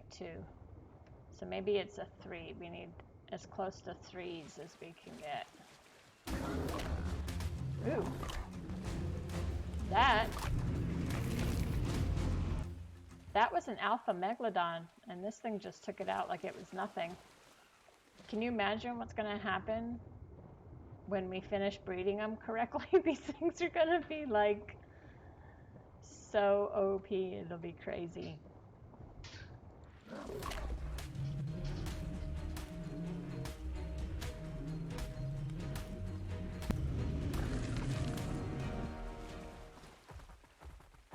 So maybe it's a 3. We need as close to 3s as we can get. Ooh. That was an alpha megalodon, and this thing just took it out like it was nothing. Can you imagine what's going to happen when we finish breeding them correctly? These things are going to be like so OP, it'll be crazy.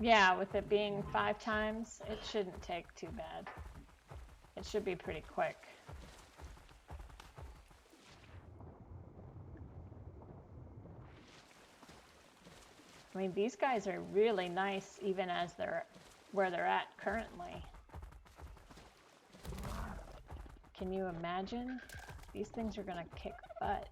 Yeah, with it being 5 times, it shouldn't take too bad. It should be pretty quick. I mean, these guys are really nice even as they're where they're at currently. Can you imagine? These things are gonna kick butt.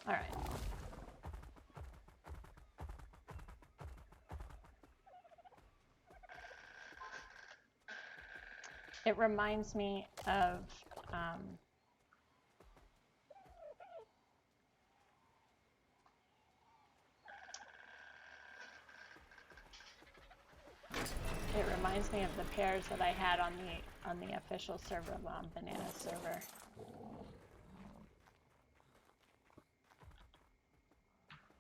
All right. It reminds me of the pairs that I had on the official server, Banana server.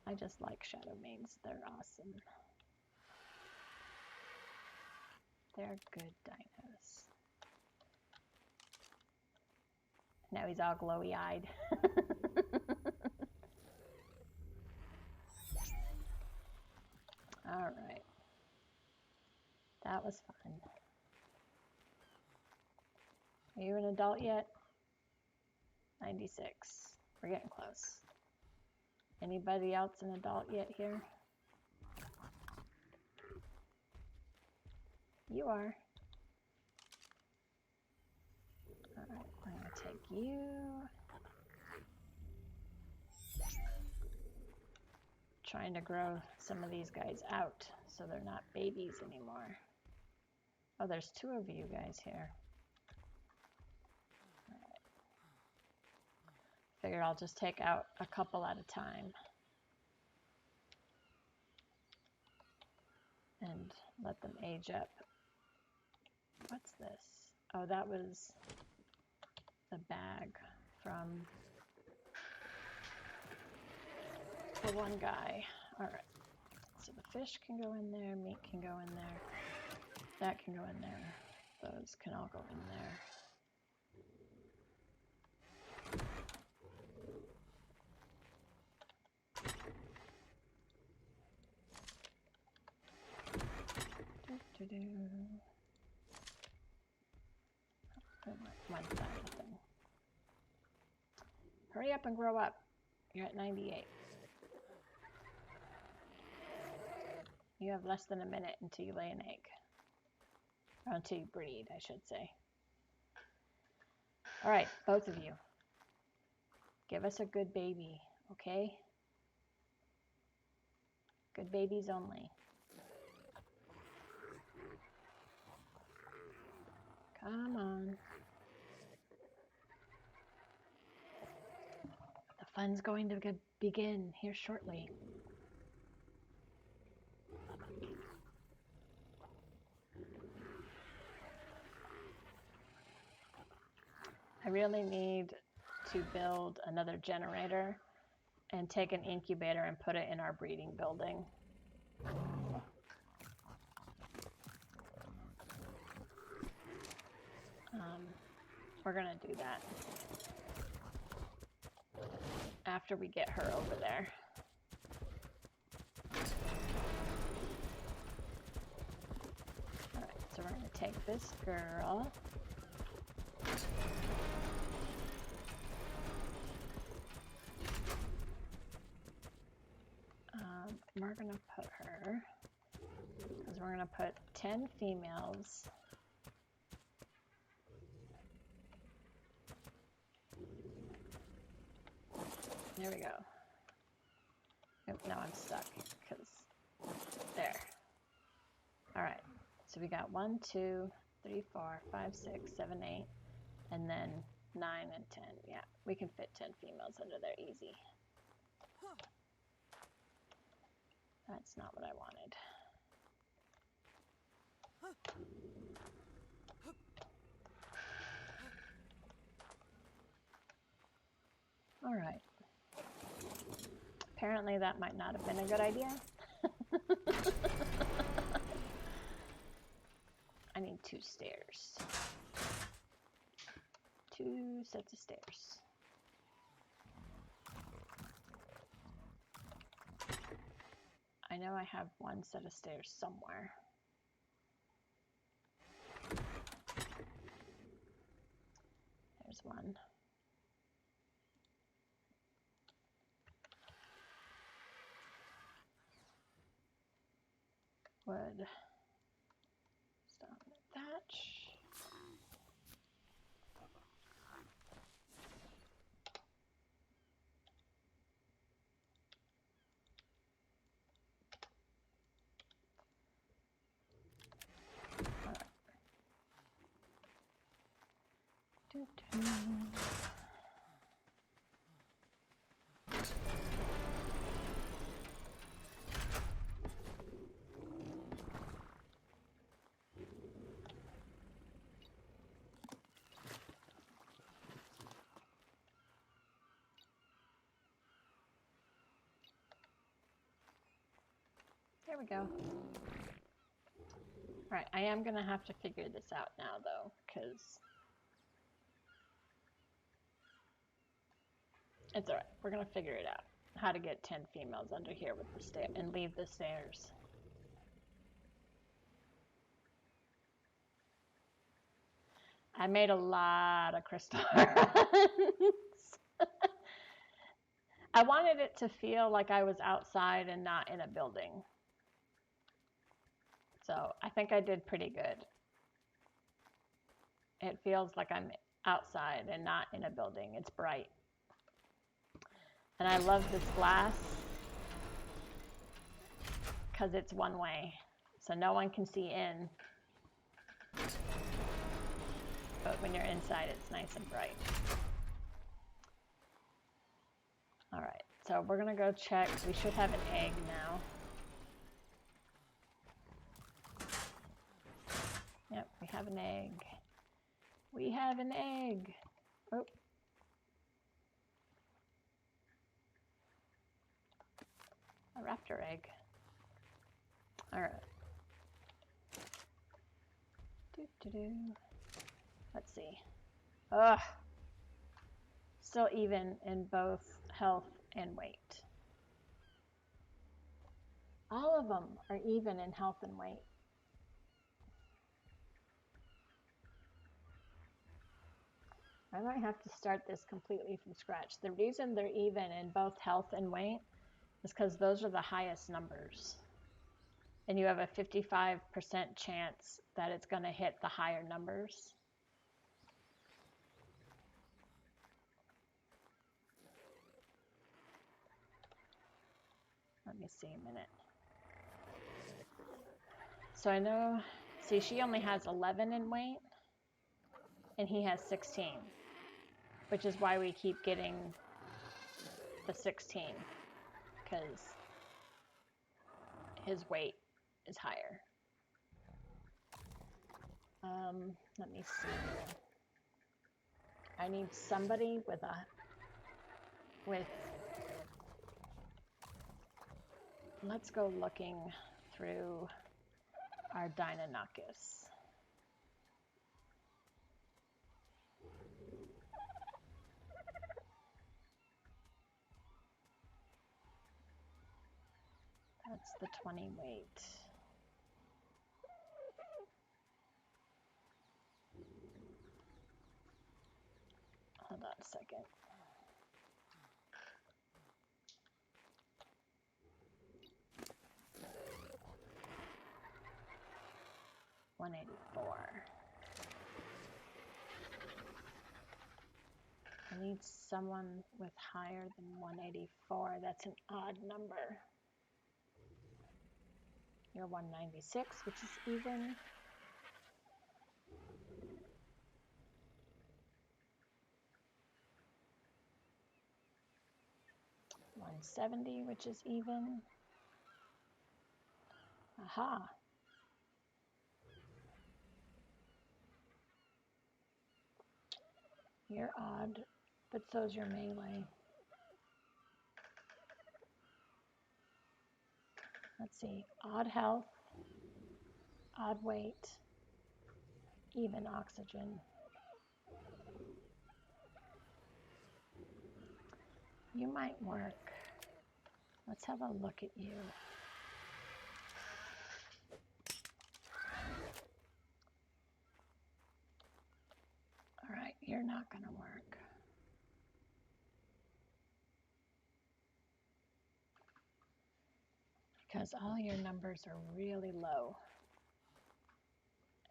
I just like shadow mains. They're awesome. They're good dinos. Now he's all glowy-eyed. All right. That was fun. Are you an adult yet? 96. We're getting close. Anybody else an adult yet here? You are. All right, I'm going to take you. Trying to grow some of these guys out so they're not babies anymore. Oh, there's 2 of you guys here. All right. Figured I'll just take out a couple at a time and let them age up. What's this? Oh, that was the bag from the one guy. All right, so the fish can go in there, meat can go in there, that can go in there, those can all go in there. One side of the thing. Hurry up and grow up. You're at 98. You have less than a minute until you lay an egg. Or until you breed, I should say. All right, both of you. Give us a good baby, okay? Good babies only. Come on. The fun's going to begin here shortly. I really need to build another generator and take an incubator and put it in our breeding building. We're gonna do that after we get her over there. All right, so we're gonna take this girl. We're gonna put her, because we're gonna put 10 females. There we go. Nope, now I'm stuck, because there. All right, so we got 1, 2, 3, 4, 5, 6, 7, 8, and then 9 and 10. Yeah, we can fit 10 females under there easy. That's not what I wanted. All right. Apparently that might not have been a good idea. I need 2 stairs. 2 sets of stairs. I know I have 1 set of stairs somewhere. There's 1. Wood. Stone and thatch. All right. There we go. All right, I am going to have to figure this out now, though, because it's all right. We're going to figure it out, how to get 10 females under here with the stair and leave the stairs. I made a lot of crystal runs. I wanted it to feel like I was outside and not in a building. So I think I did pretty good. It feels like I'm outside and not in a building. It's bright. And I love this glass because it's one way. So no one can see in. But when you're inside, it's nice and bright. All right, so we're gonna go check. We should have an egg now. Yep, we have an egg. We have an egg. Oh. A raptor egg. All right. Let's see. Ugh. Still even in both health and weight. All of them are even in health and weight. I might have to start this completely from scratch. The reason they're even in both health and weight is because those are the highest numbers. And you have a 55% chance that it's going to hit the higher numbers. Let me see a minute. So I know, see, she only has 11 in weight, and he has 16, which is why we keep getting the 16, because his weight is higher. Let me see here. I need somebody with let's go looking through our Deinonychus. That's the 20 weight. Hold on a second. $184. I need someone with higher than 184. That's an odd number. You're 196, which is even. $170, which is even. Aha. You're odd, but so's your melee. Let's see. Odd health, odd weight, even oxygen. You might work. Let's have a look at you. All right, you're not going to work. Because all your numbers are really low.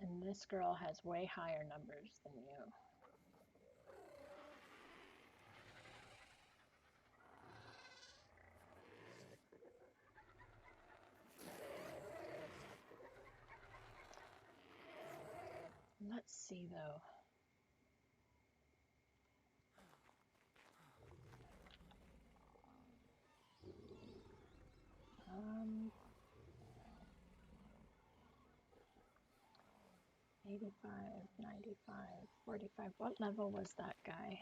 And this girl has way higher numbers than you. Let's see though. 85, 95, 45. What level was that guy?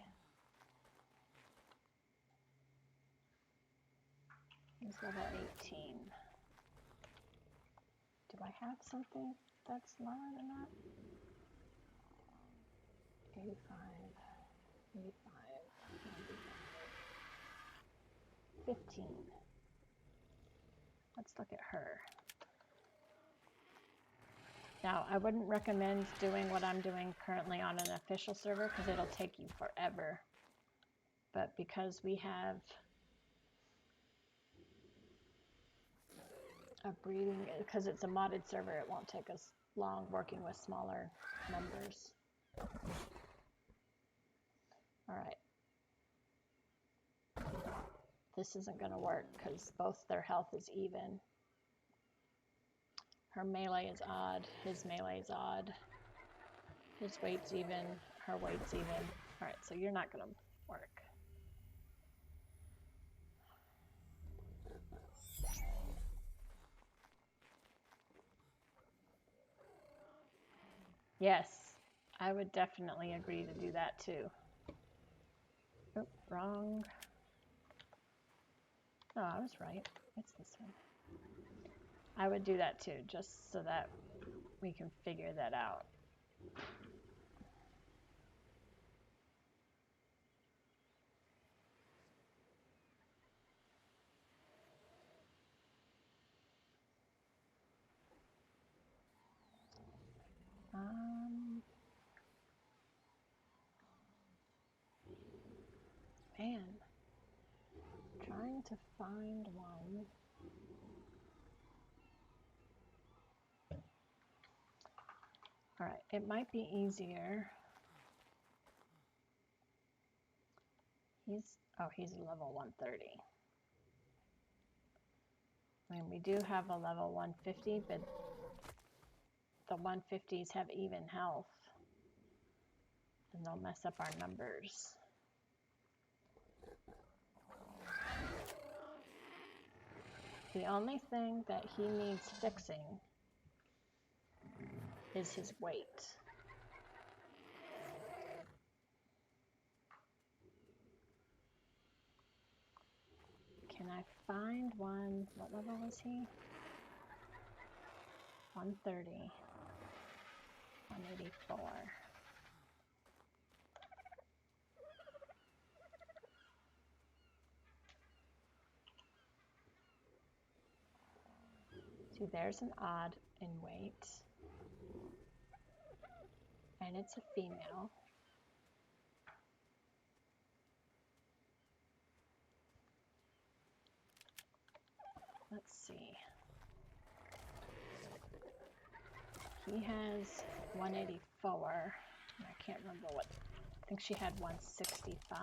He's level 18. Do I have something that's lower than that? 85, 85, 95, 15. Let's look at her. Now, I wouldn't recommend doing what I'm doing currently on an official server because it'll take you forever. But because we have a breeding, because it's a modded server, it won't take us long working with smaller numbers. All right. This isn't going to work because both their health is even. Her melee is odd. His melee is odd. His weight's even. Her weight's even. All right, so you're not going to work. Yes, I would definitely agree to do that too. Oh, wrong. No, I was right. It's this one. I would do that too, just so that we can figure that out. Man, trying to find one. All right, it might be easier. He's level 130. I mean, we do have a level 150, but the 150s have even health, and they'll mess up our numbers. The only thing that he needs fixing is his weight. Can I find one? What level was he? 130. 184. See, there's an odd in weight. And it's a female. Let's see. He has 184. I can't remember what. I think she had 165.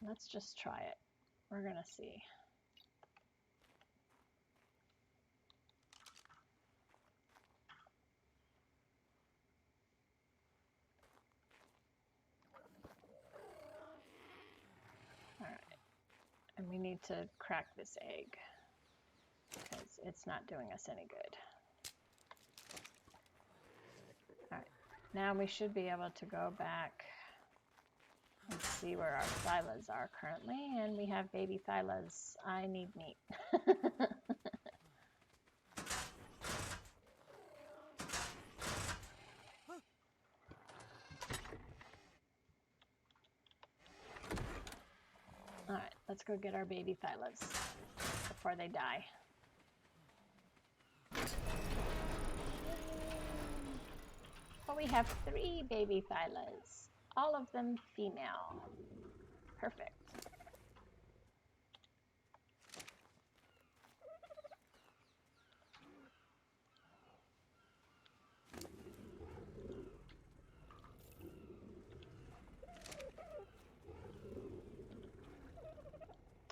Let's just try it. We're gonna see. All right. And we need to crack this egg because it's not doing us any good. All right. Now we should be able to go back and see where our thylas are currently, and we have baby thylas. I need meat. All right, let's go get our baby thylas before they die. Well, we have 3 baby thylas, all of them female. Perfect.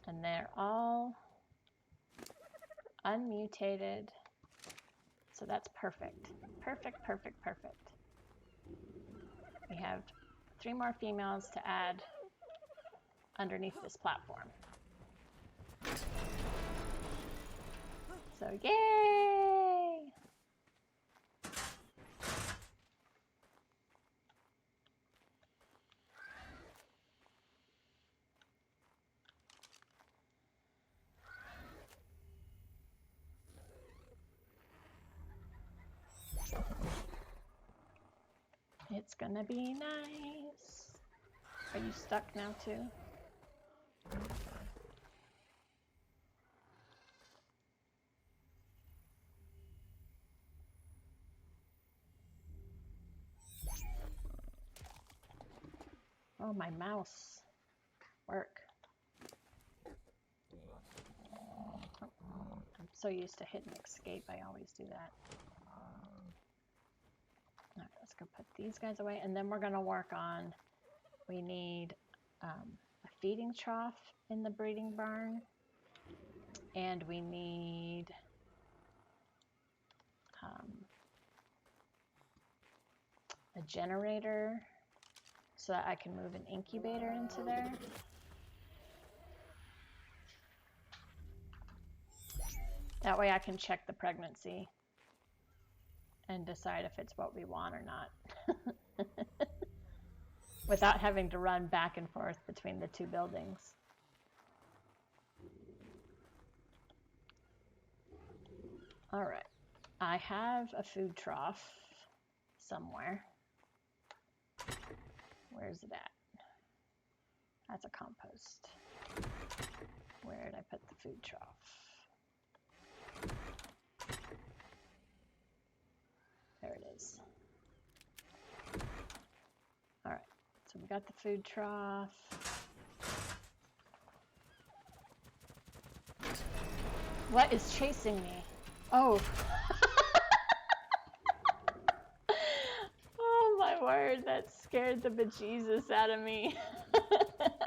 And they're all unmutated. So that's perfect. Perfect, perfect, perfect. We have 3 more females to add underneath this platform. So yay! It's gonna be nice. Are you stuck now too? Oh, my mouse. Work. I'm so used to hitting escape, I always do that. All right, let's go put these guys away, and then we're gonna work on, we need a feeding trough in the breeding barn, and we need a generator so that I can move an incubator into there. That way I can check the pregnancy and decide if it's what we want or not. Without having to run back and forth between the 2 buildings. All right, I have a food trough somewhere. Where's it at? That's a compost. Where did I put the food trough? There it is. All right, so we got the food trough. What is chasing me? Oh. Oh my my word, that scared the bejesus out of me.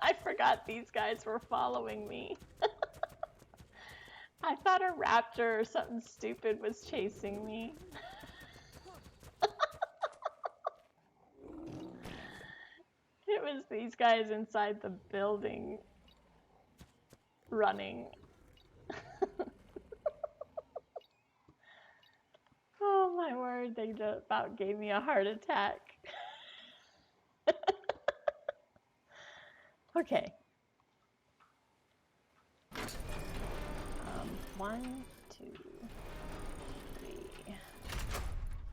I forgot these guys were following me. I thought a raptor or something stupid was chasing me. It was these guys inside the building running. Oh my word, they about gave me a heart attack. Okay. 1, 2, 3,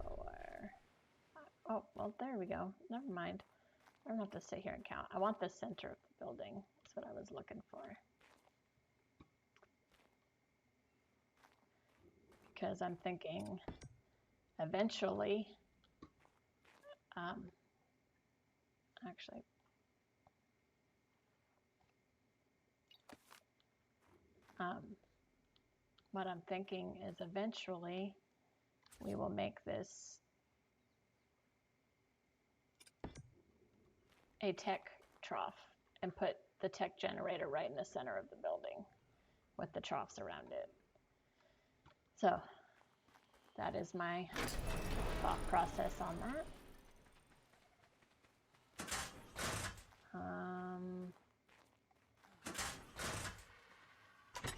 4. Oh, well, there we go. Never mind. I don't have to sit here and count. I want the center of the building. That's what I was looking for. Because I'm thinking eventually, actually, what I'm thinking is eventually we will make this a tech trough and put the tech generator right in the center of the building with the troughs around it. So that is my thought process on that.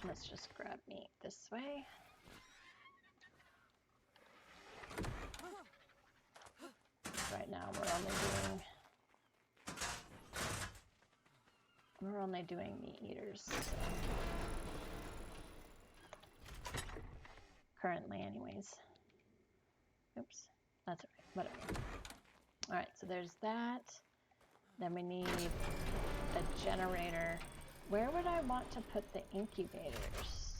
Let's just grab meat this way. Right now we're only doing meat eaters. So. Currently anyways. Oops, that's all right, whatever. All right, so there's that. Then we need a generator. Where would I want to put the incubators?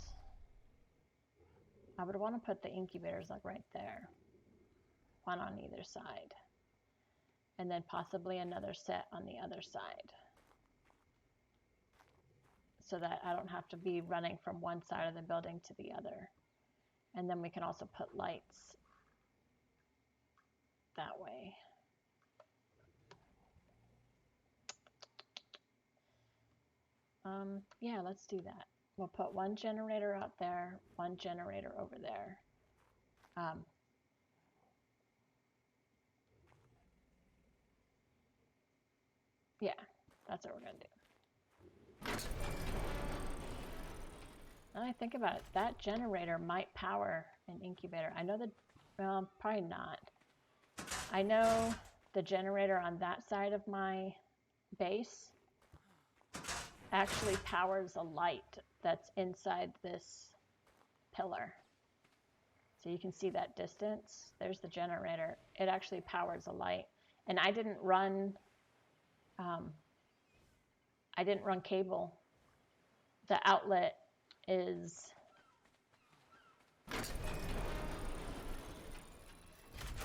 I would want to put the incubators like right there. One on either side. And then possibly another set on the other side. So that I don't have to be running from one side of the building to the other. And then we can also put lights that way. Yeah, let's do that. We'll put one generator out there, one generator over there. Yeah, that's what we're gonna do. Now I think about it, that generator might power an incubator. I know that, well, probably not. I know the generator on that side of my base actually powers a light that's inside this pillar. So you can see that distance. There's the generator. It actually powers a light. And I didn't run cable. The outlet is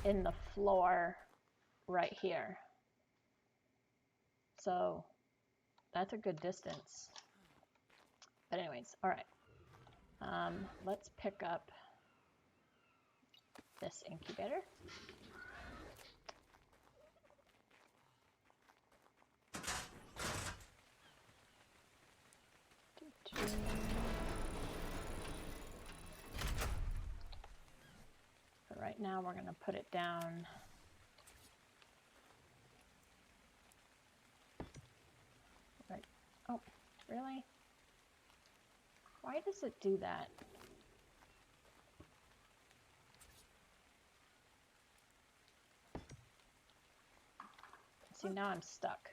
in the floor right here. So that's a good distance. But anyways, all right. Let's pick up this incubator. But right now we're going to put it down. Right. Oh, really? Why does it do that? See, now I'm stuck.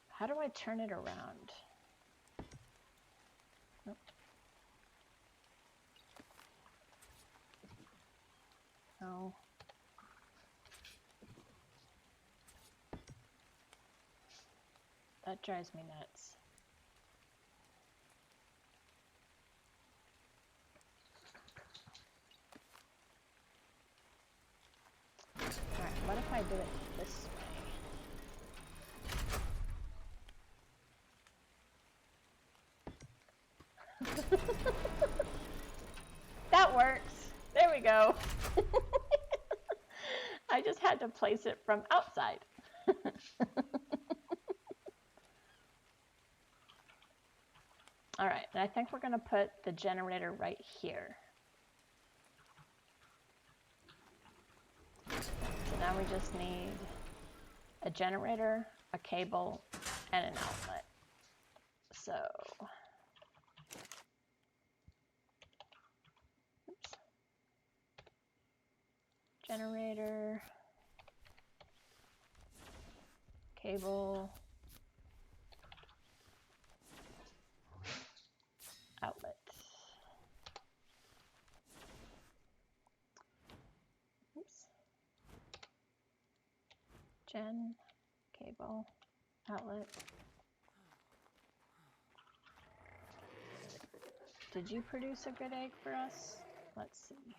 How do I turn it around? Nope. No. That drives me nuts. Alright, what if I do it this way? go. I just had to place it from outside. All right, and I think we're gonna put the generator right here. So now we just need a generator, a cable, and an outlet. So, oops. Generator, cable, outlet. Oops. Gen, cable, outlet. Did you produce a good egg for us? Let's see.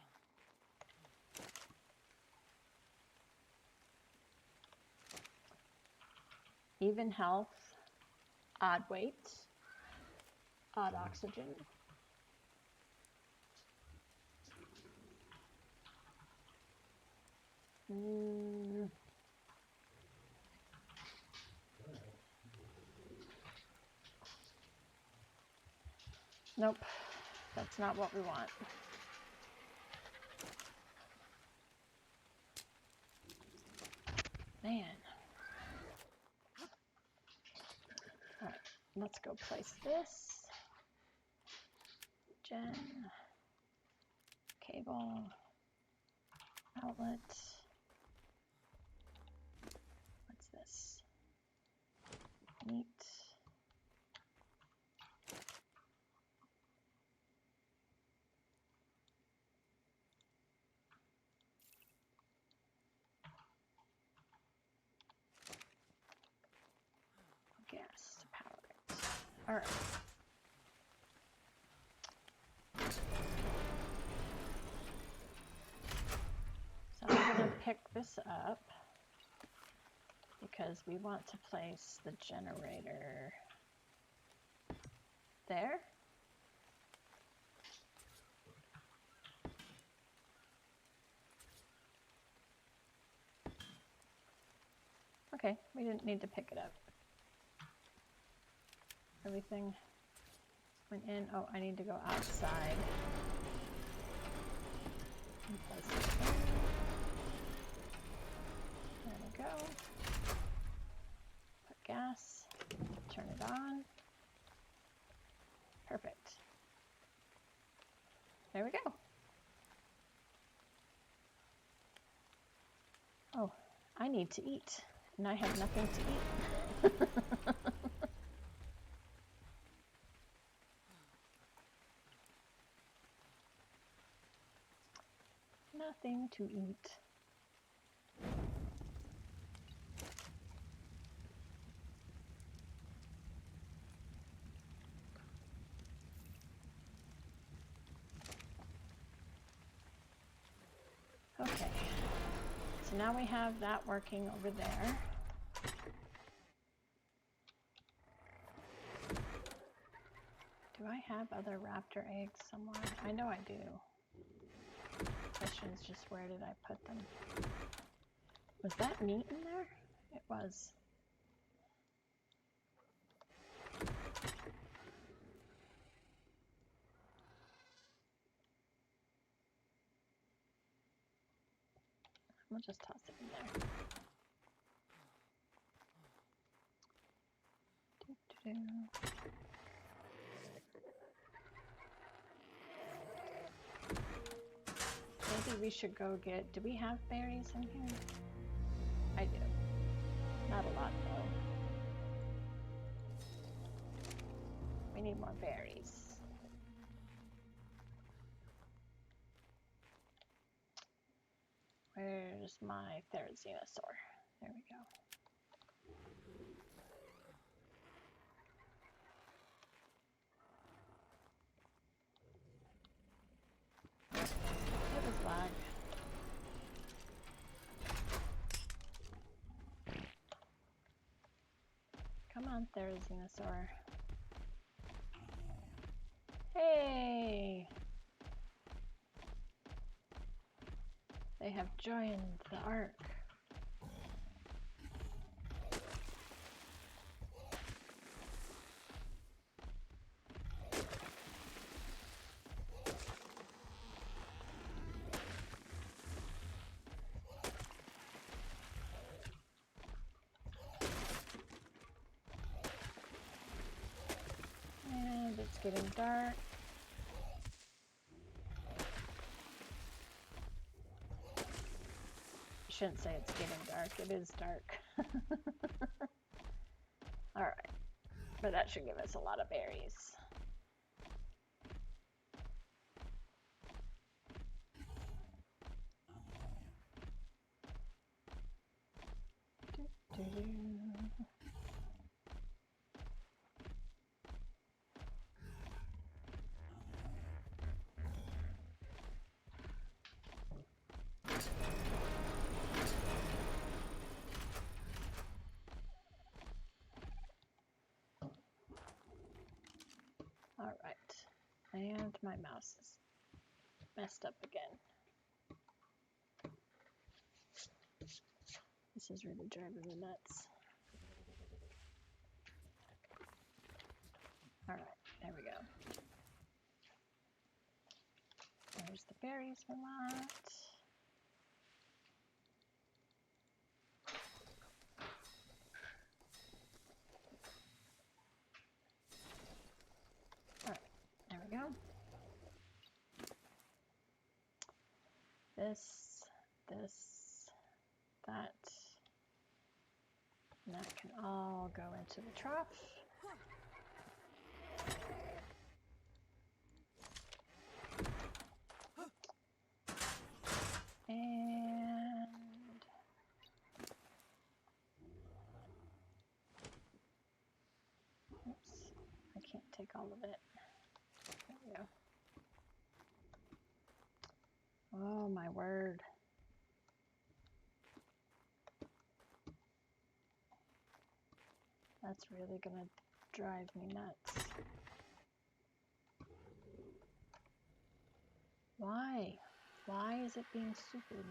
Even health, odd weight, odd oxygen. Nope, that's not what we want. Man. All right, let's go place this. Gen, cable, outlet. What's this? Meat. Gas to power it. All right. So I'm going to pick this up because we want to place the generator there. Okay, we didn't need to pick it up. Everything went in. Oh, I need to go outside. And place it there. There we go. Put gas. Turn it on. Perfect. There we go. Oh, I need to eat, and I have nothing to eat. Nothing to eat. Okay, so now we have that working over there. Do I have other raptor eggs somewhere? I know I do. Question is just where did I put them? Was that meat in there? It was. We'll just toss it in there. Maybe we should go get, do we have berries in here? I do. Not a lot though. We need more berries. Where's my Therizinosaur? There we go. It was lag. Come on, Therizinosaur. Hey! have joined the ark. And it's getting dark. I shouldn't say it's getting dark, it is dark. Alright, but that should give us a lot of berries. Alright, and my mouse is messed up again. This is really driving me nuts. Alright, there we go. There's the berries we want. Alright, there we go. This, that, and that can all go into the trough. And oops, I can't take all of it. There we go. Oh my word. That's really gonna drive me nuts. Why? Why is it being stupid?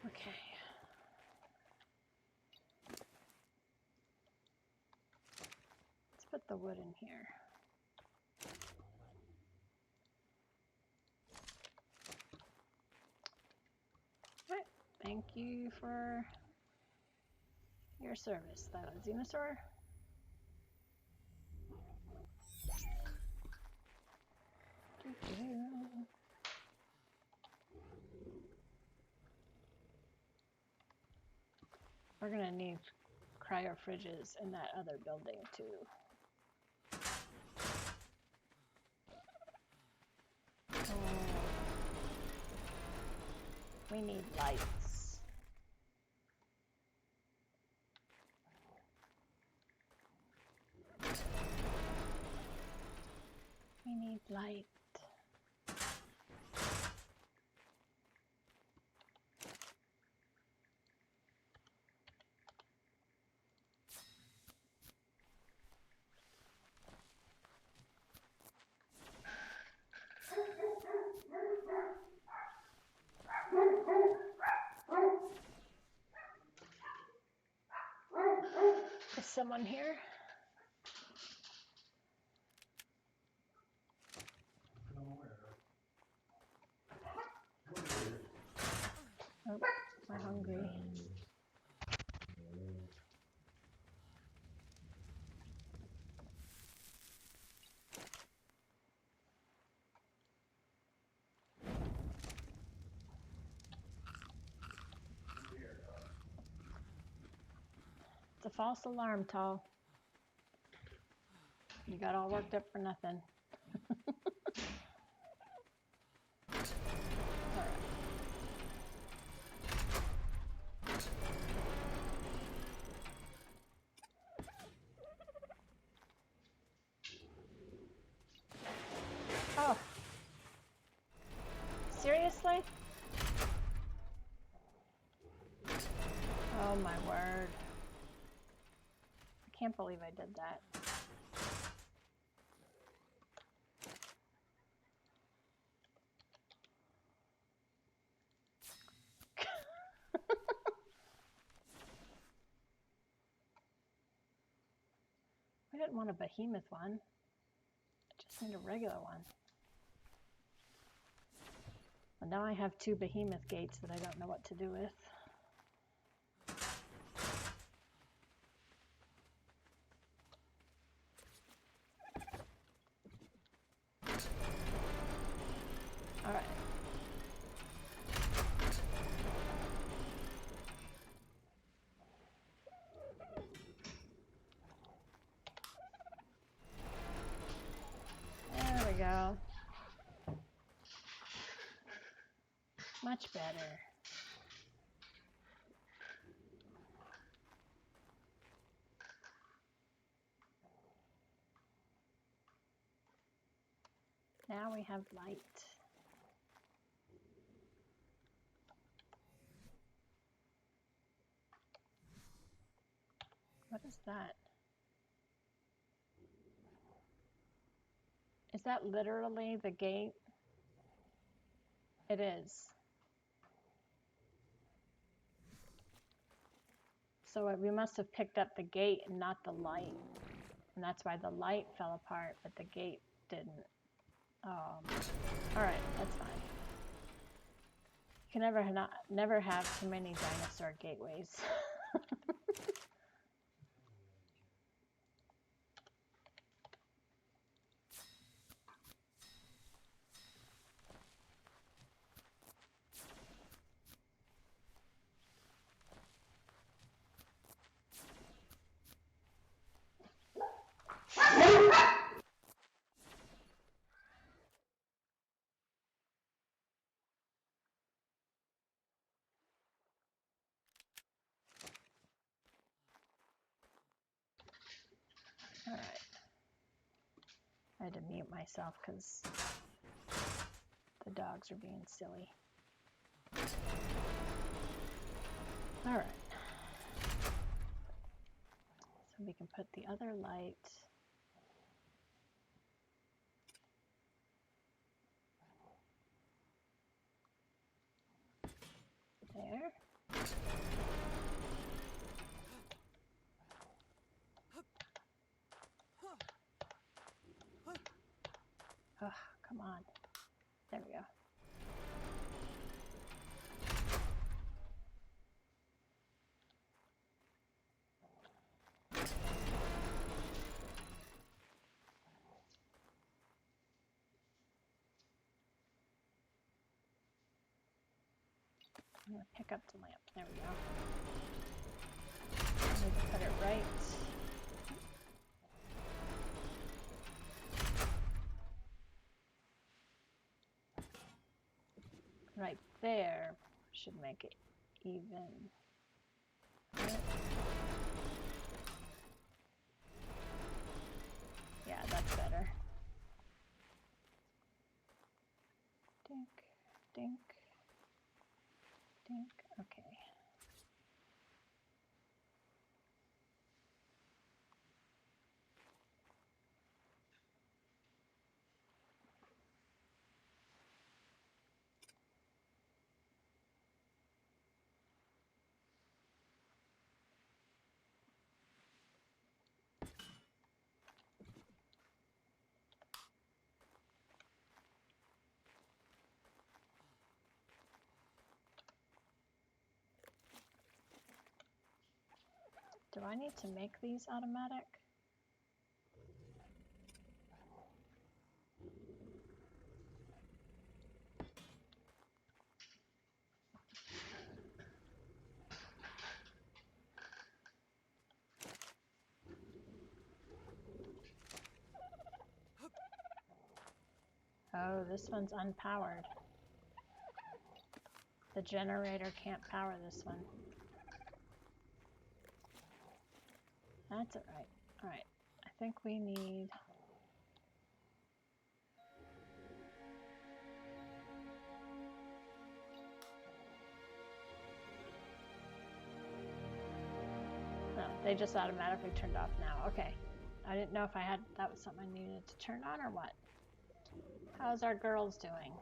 Okay. Let's put the wood in here. All right. Thank you for your service, Xenosaur. We're gonna need cryo fridges in that other building too. Oh. We need lights. We need light. Is someone here? Oh, we're hungry. It's a false alarm, Tall. You got all worked up for nothing. Oh. Seriously? Oh my word. I can't believe I did that. I didn't want a behemoth one. I just need a regular one. Well, now I have 2 behemoth gates that I don't know what to do with. All right. There we go. Much better. Now we have light. What is that? Is that literally the gate? It is. So we must have picked up the gate and not the light. And that's why the light fell apart, but the gate didn't. All right, that's fine. You can never have too many dinosaur gateways. All right. I had to mute myself because the dogs are being silly. All right. So we can put the other light there. Oh, come on. There we go. I'm going to pick up the lamp. There we go. I need to put it right there. Should make it even. Right. Yeah, that's better. Dink, dink, dink. Okay. Do I need to make these automatic? Oh, this one's unpowered. The generator can't power this one. That's all right. All right. I think we need... No, they just automatically turned off now. Okay. I didn't know if that was something I needed to turn on or what. How's our girls doing?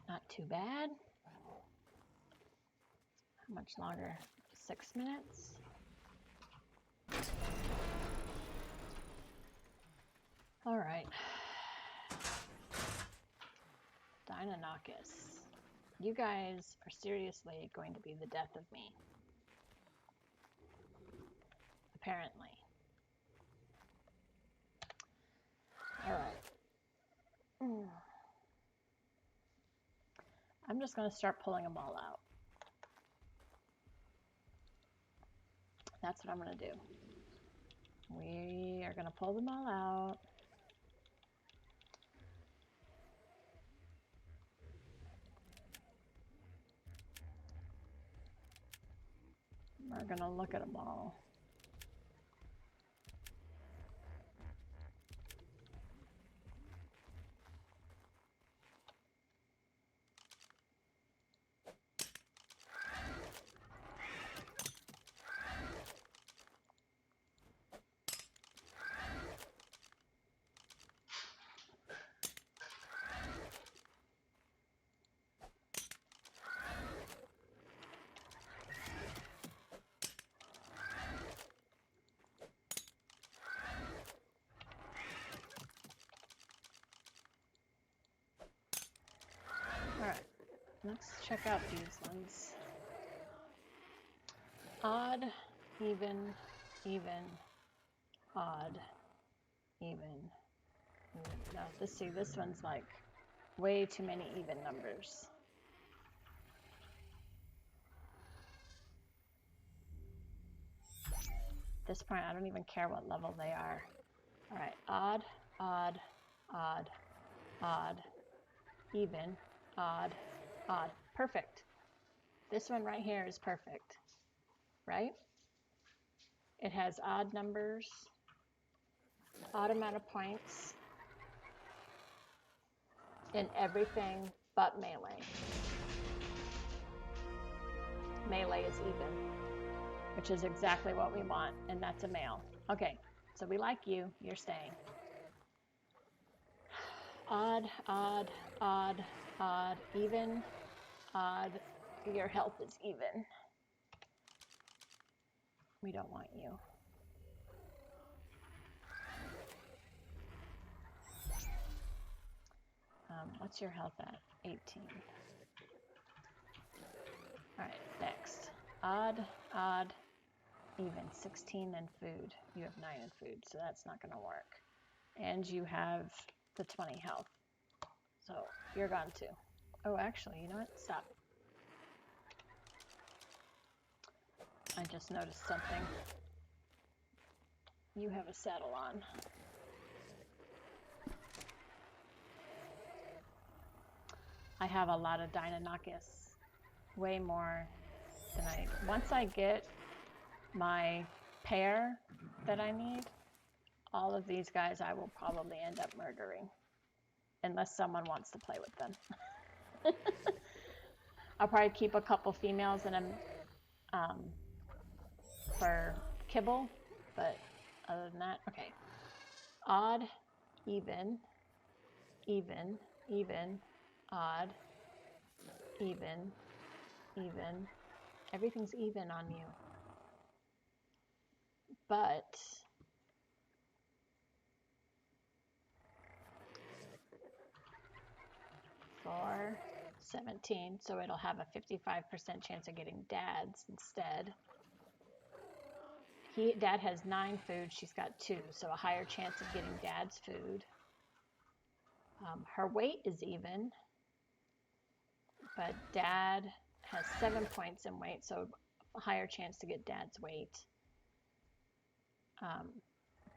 Not too bad. How much longer? 6 minutes? All right. Deinonychus. You guys are seriously going to be the death of me. Apparently. All right. I'm just going to start pulling them all out. That's what I'm going to do. We are going to pull them all out. We're going to look at them all. Alright, let's check out these ones. Odd, even, odd, even. Now, this one's like way too many even numbers. At this point, I don't even care what level they are. Alright, odd, odd, odd, odd, even, odd, odd. Perfect. This one right here is perfect, right? It has odd numbers, odd amount of points, in everything but melee. Melee is even, which is exactly what we want, and that's a male. Okay, so we like you. You're staying. Odd, odd, odd, odd, even, odd. Your health is even. We don't want you. What's your health at? 18. All right, next. Odd, odd, even. 16 in food. You have 9 in food, so that's not going to work. And you have the 20 health. So you're gone too. Oh, actually, you know what? Stop. I just noticed something. You have a saddle on. I have a lot of Deinonychus. Way more than once I get my pair that I need, all of these guys I will probably end up murdering. Unless someone wants to play with them. I'll probably keep a couple females in them for kibble, but other than that, okay. Odd, even, even, even, odd, even, even. Everything's even on you. But for 17, so it'll have a 55% chance of getting dads instead. Dad has 9 food, she's got 2, so a higher chance of getting dad's food. Her weight is even, but dad has 7 points in weight, so a higher chance to get dad's weight.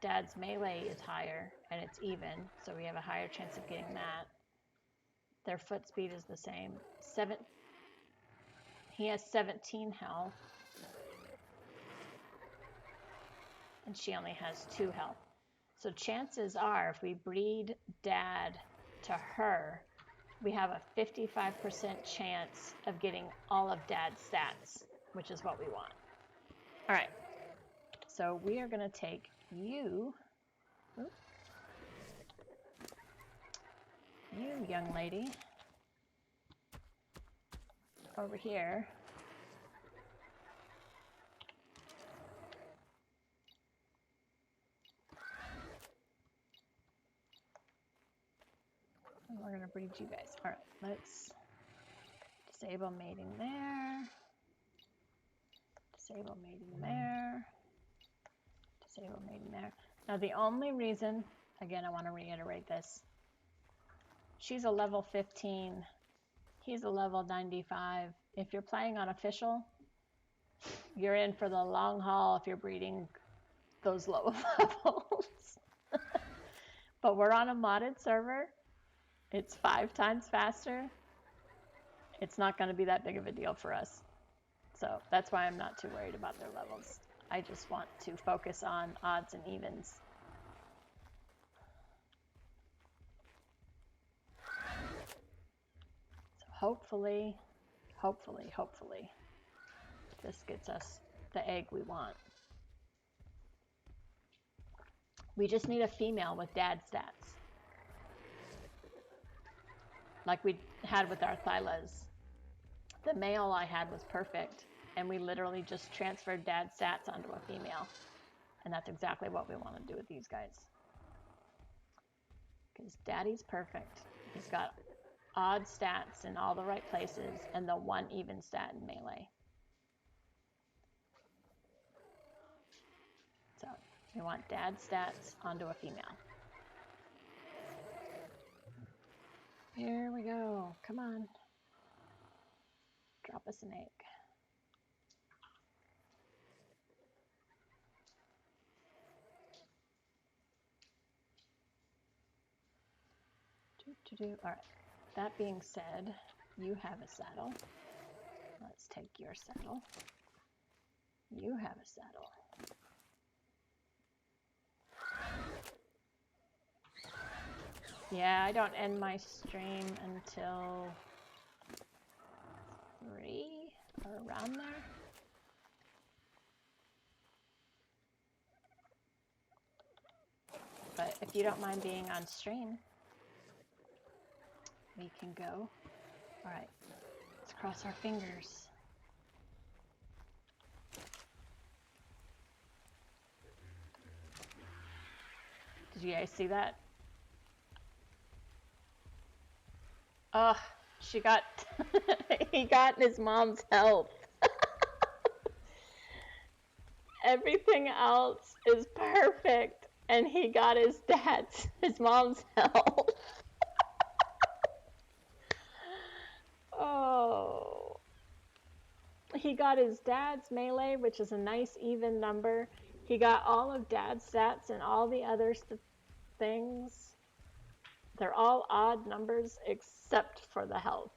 Dad's melee is higher, and it's even, so we have a higher chance of getting that. Their foot speed is the same. He has 17 health, and she only has 2 health. So chances are, if we breed dad to her, we have a 55% chance of getting all of dad's stats, which is what we want. All right, so we are going to take you, young lady, over here, breed you guys. All right, let's disable mating there. Disable mating there. Disable mating there. Now the only reason, again, I want to reiterate this. She's a level 15. He's a level 95. If you're playing on official, you're in for the long haul if you're breeding those low levels. But we're on a modded server. It's 5 times faster. It's not going to be that big of a deal for us. So that's why I'm not too worried about their levels. I just want to focus on odds and evens. So hopefully, this gets us the egg we want. We just need a female with dad stats. Like we had with our Thylas. The male I had was perfect, and we literally just transferred dad stats onto a female. And that's exactly what we want to do with these guys. Because daddy's perfect. He's got odd stats in all the right places and the 1 even stat in melee. So we want dad stats onto a female. Here we go. Come on. Drop us an egg. All right. That being said, you have a saddle. Let's take your saddle. You have a saddle. Yeah, I don't end my stream until 3 or around there. But if you don't mind being on stream, we can go. All right, let's cross our fingers. Did you guys see that? Oh, she got, he got his mom's health. Everything else is perfect, and he got his mom's health. Oh. He got his dad's melee, which is a nice even number. He got all of dad's stats and all the other things. They're all odd numbers except for the health.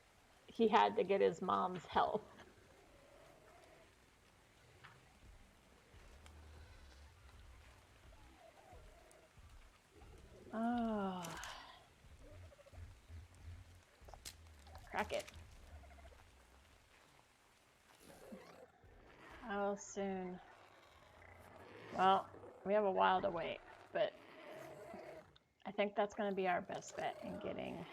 He had to get his mom's health. Oh. Crack it. How soon? Well, we have a while to wait, but I think that's going to be our best bet in getting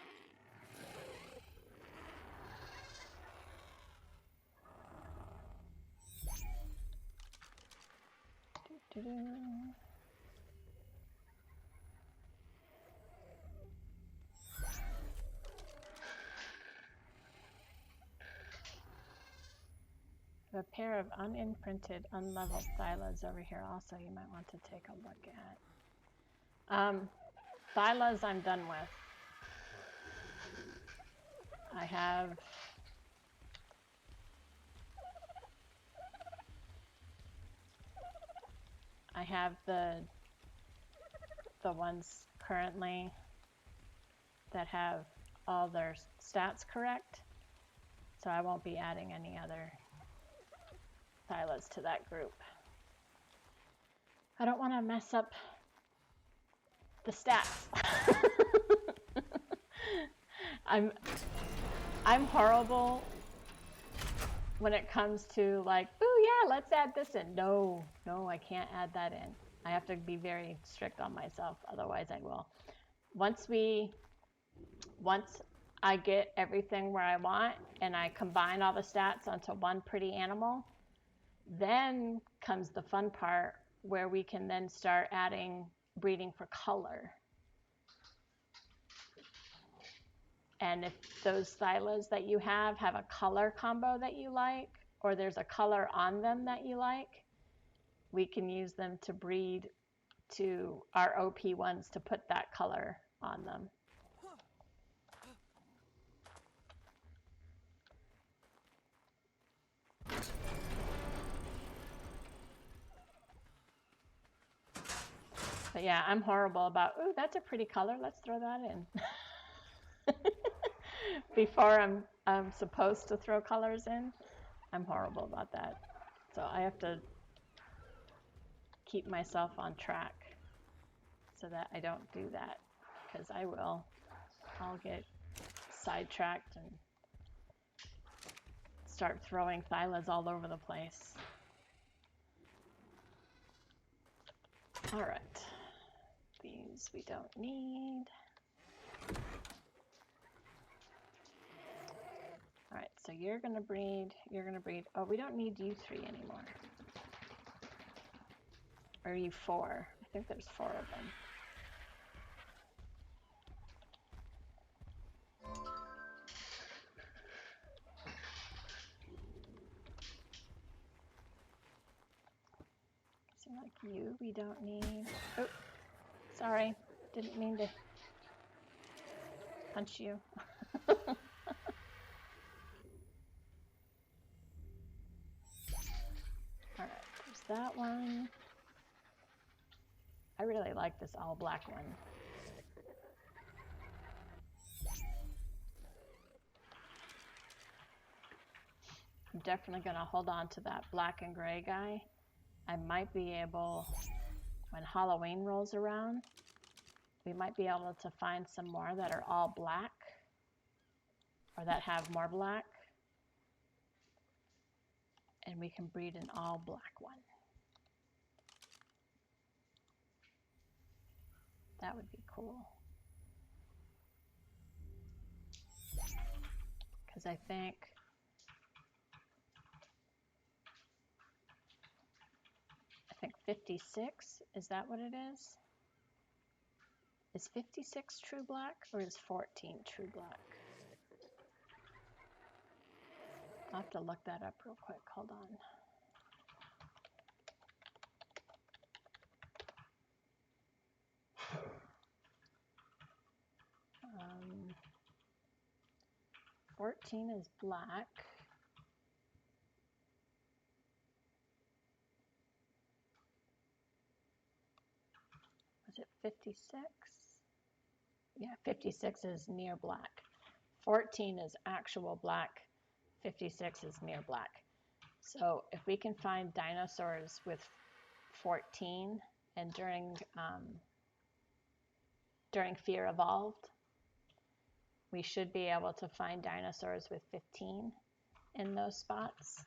a pair of unimprinted, unleveled Thylas over here also you might want to take a look at. Thylas I'm done with. I have the ones currently that have all their stats correct, so I won't be adding any other Thylas to that group. I don't want to mess up the stats. I'm horrible when it comes to like, oh yeah, let's add this in. No, I can't add that in. I have to be very strict on myself, otherwise I will. Once I get everything where I want and I combine all the stats onto one pretty animal, then comes the fun part where we can then start adding breeding for color. And if those thylas that you have a color combo that you like, or there's a color on them that you like, we can use them to breed to our OP ones to put that color on them. But yeah, I'm horrible about, ooh, that's a pretty color, let's throw that in. Before I'm supposed to throw colors in, I'm horrible about that. So I have to keep myself on track so that I don't do that, because I'll get sidetracked and start throwing thylas all over the place. All right, these we don't need. All right, so you're gonna breed, oh, we don't need you 3 anymore. Or you 4, I think there's 4 of them. So like you, we don't need, oh, sorry, didn't mean to punch you. All right, there's that one. I really like this all black one. I'm definitely gonna hold on to that black and gray guy. I might be able, when Halloween rolls around, we might be able to find some more that are all black, or that have more black, and we can breed an all black one. That would be cool. Because I think I think 56, is that what it is? Is 56 true black, or is 14 true black? I'll have to look that up real quick, hold on. 14 is black. Was it 56? Yeah, 56 is near black. 14 is actual black. 56 is near black. So if we can find dinosaurs with 14, and during Fear Evolved, we should be able to find dinosaurs with 15 in those spots,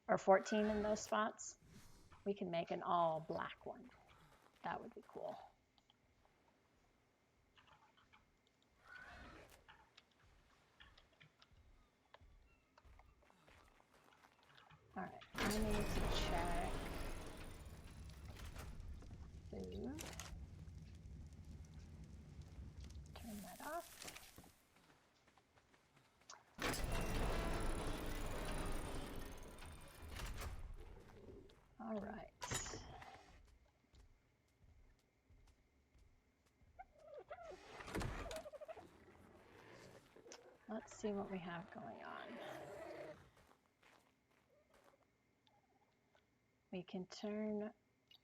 or 14 in those spots. We can make an all black one. That would be cool. All right, I need to check food. Turn that off. All right. Let's see what we have going on. We can turn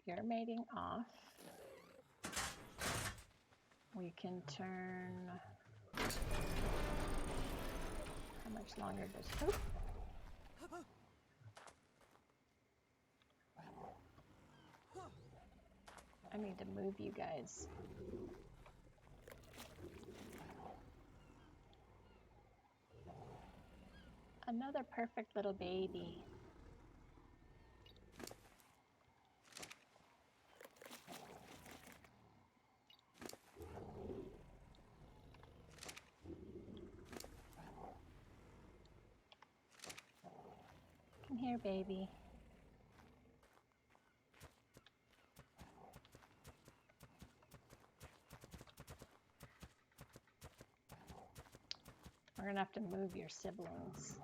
your mating off. We can turn, how much longer does, I need to move you guys. Another perfect little baby. Come here, baby. gonna have to move your siblings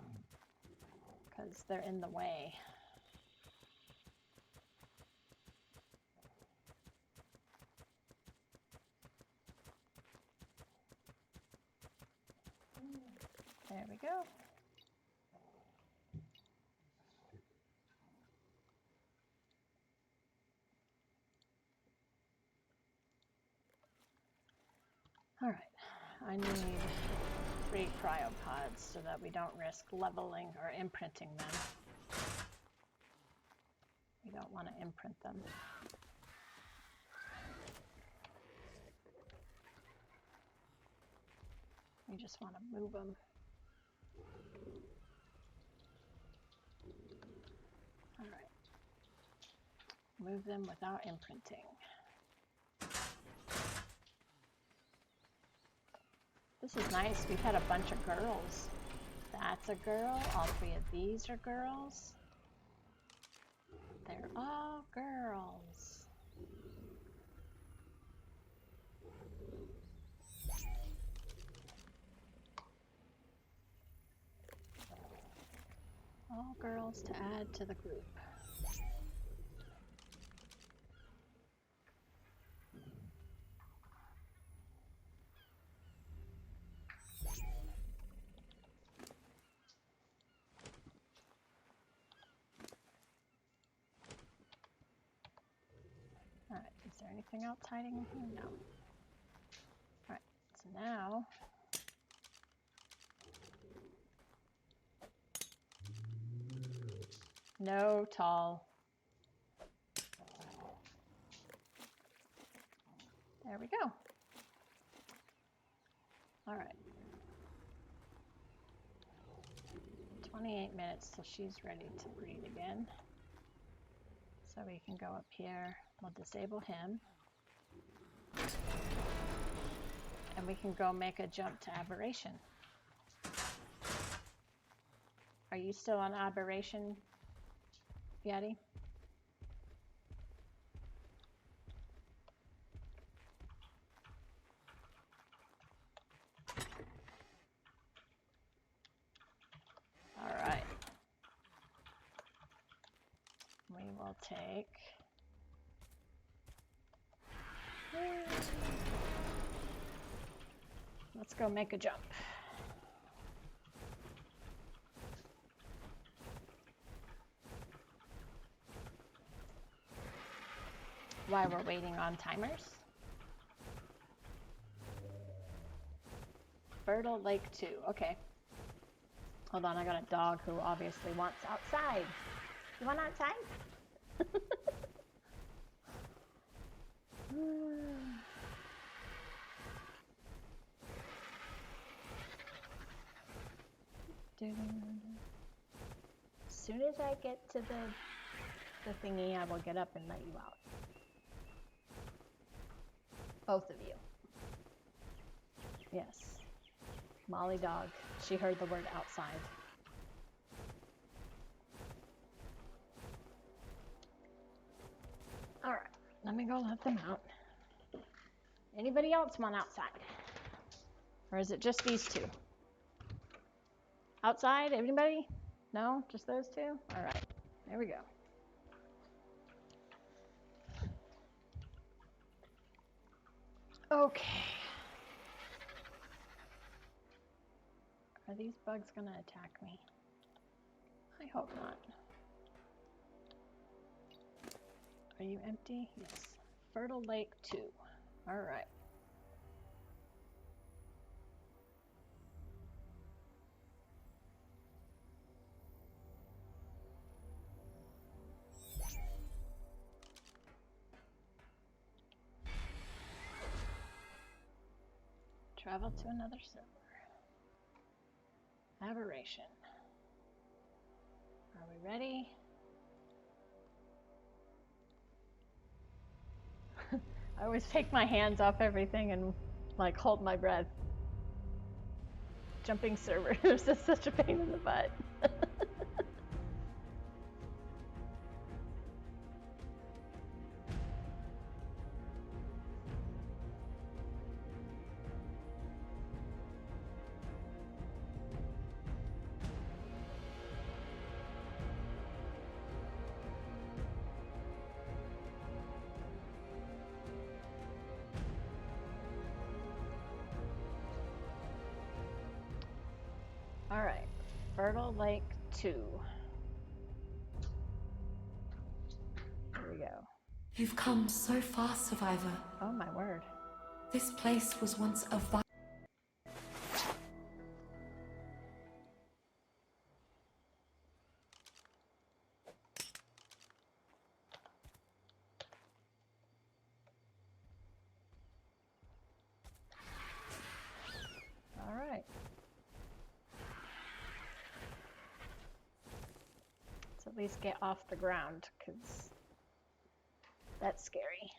because they're in the way. There we go. All right, I need 3 cryopods so that we don't risk leveling or imprinting them. We don't want to imprint them. We just want to move them. All right. Move them without imprinting. This is nice. We've had a bunch of girls. That's a girl. All 3 of these are girls. They're all girls. All girls to add to the group. All right, is there anything else hiding in here? No. All right, so now no tall. There we go. All right. 28 minutes till she's ready to breed again. So we can go up here. We'll disable him. And we can go make a jump to aberration. Are you still on aberration, Yeti? All right. We will take... Let's go make a jump. While we're waiting on timers. Fertile Lake 2, okay. Hold on, I got a dog who obviously wants outside. You want outside? As soon as I get to the thingy, I will get up and let you out. Both of you. Yes. Molly dog. She heard the word outside. All right, let me go let them out. Anybody else want outside? Or is it just these 2? Outside, anybody? No, just those 2? All right, there we go. Okay. Are these bugs gonna attack me? I hope not. Are you empty? Yes. Fertile Lake 2. All right. Travel to another server. Aberration. Are we ready? I always take my hands off everything and like hold my breath. Jumping servers is such a pain in the butt. Alright. Fertile Lake 2. Here we go. You've come so far, Survivor. Oh my word. This place was once a Alright. Let's at least get off the ground, because that's scary.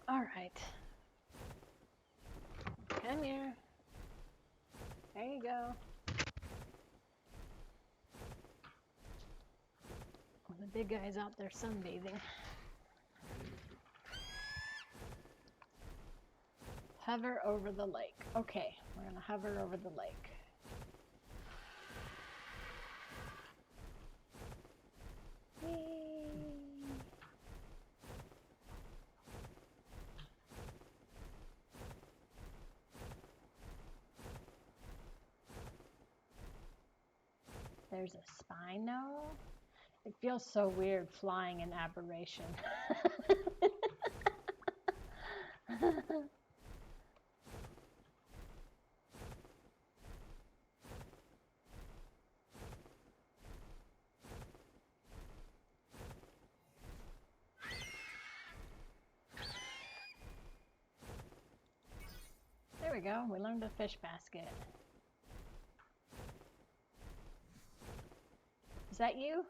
Alright. Come here. There you go. Well, the big guy's out there sunbathing. Hover over the lake. Okay, we're gonna hover over the lake. Yay. There's a Spino. It feels so weird flying in Aberration. There we go. We learned a fish basket. Is that you?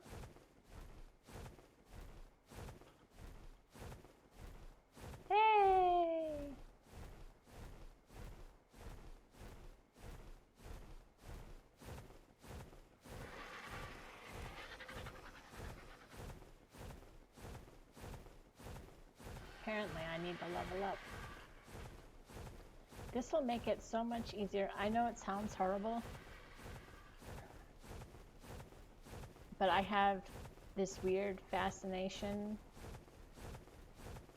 Hey! Apparently I need to level up. This will make it so much easier. I know it sounds horrible, but I have this weird fascination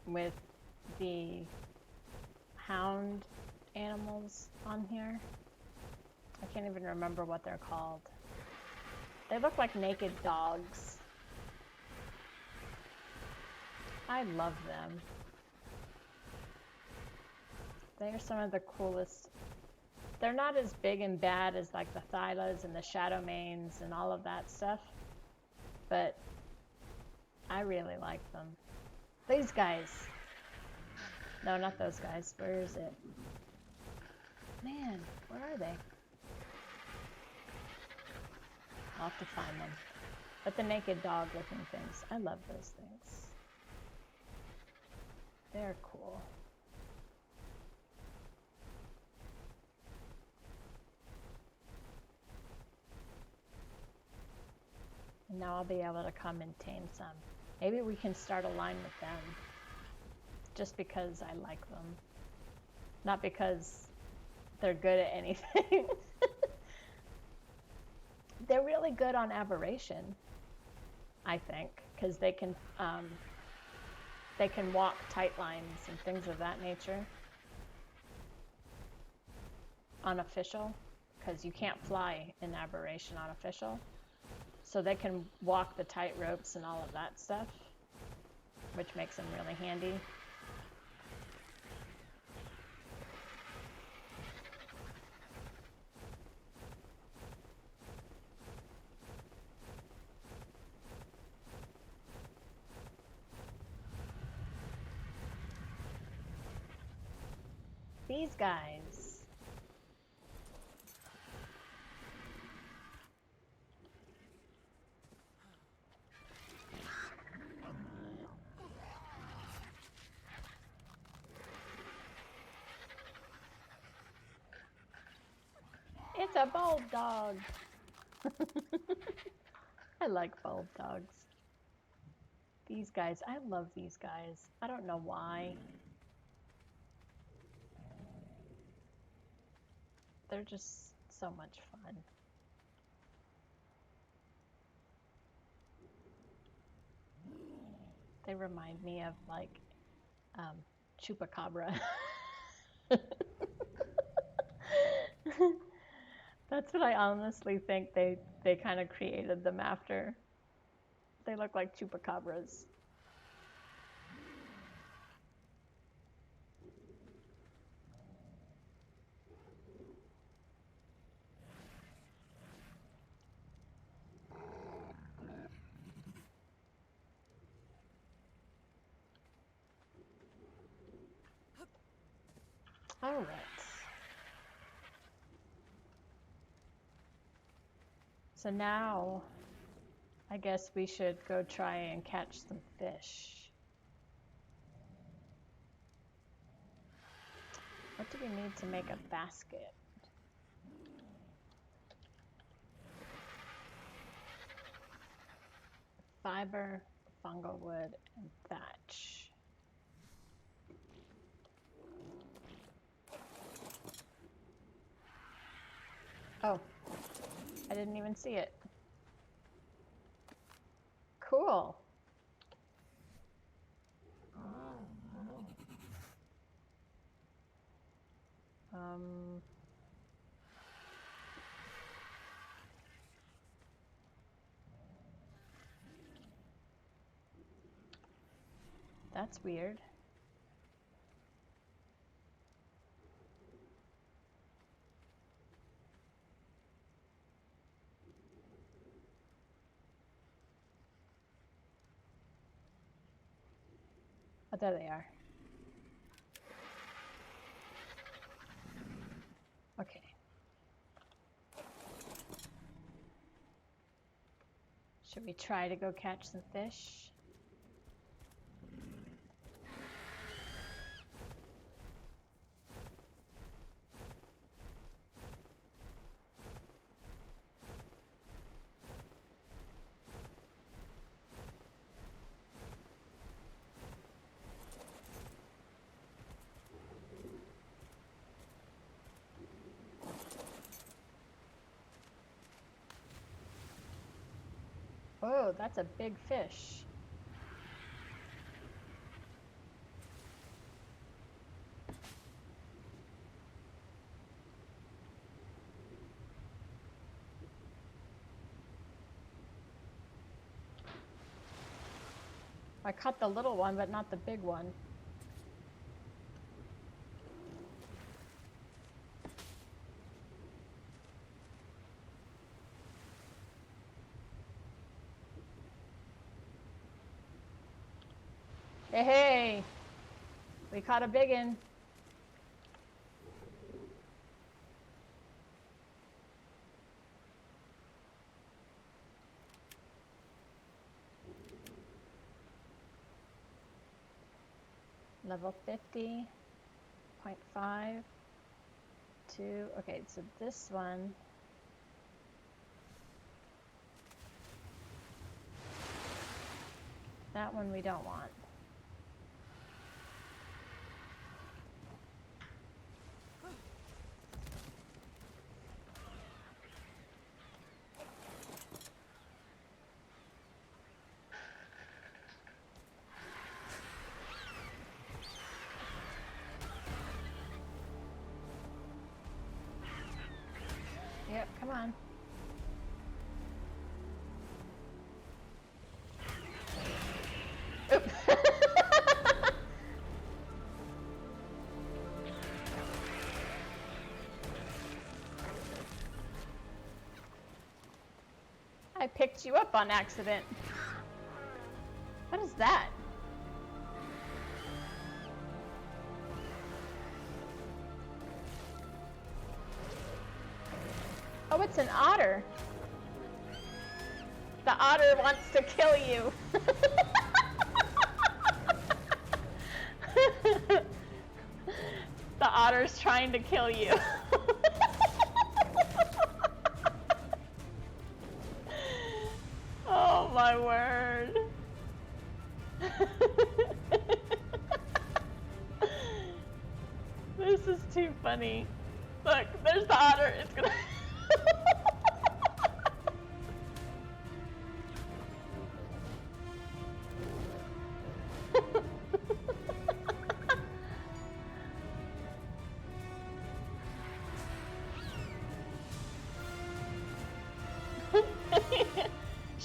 with the hound animals on here. I can't even remember what they're called. They look like naked dogs. I love them. They are some of the coolest. They're not as big and bad as like the Thylas and the Shadowmanes and all of that stuff, but I really like them. These guys. No, not those guys. Where is it? Man, where are they? I'll have to find them. But the naked dog looking things. I love those things. They're cool. And now I'll be able to come and tame some. Maybe we can start a line with them. Just because I like them. Not because they're good at anything. They're really good on Aberration, I think, because they can walk tight lines and things of that nature. Unofficial, because you can't fly in Aberration unofficial. So they can walk the tight ropes and all of that stuff, which makes them really handy. These guys. It's a bulldog dog. I like bulldog dogs. These guys, I love these guys. I don't know why. They're just so much fun. They remind me of like Chupacabra. That's what I honestly think they kind of created them after. They look like chupacabras. All right. So now, I guess we should go try and catch some fish. What do we need to make a basket? Fiber, fungal wood, and thatch. Oh, I didn't even see it. Cool. That's weird. Oh, there they are. Okay. Should we try to go catch some fish? Oh, that's a big fish. I caught the little one, but not the big one. Hey, hey! We caught a big one. Level 50, 0.5, 2. Okay, so this one. That one we don't want. Yep, come on. Oop. I picked you up on accident. What is that? Oh, it's an otter. The otter wants to kill you. The otter's trying to kill you. Oh my word. This is too funny. Look, there's the otter. It's gonna.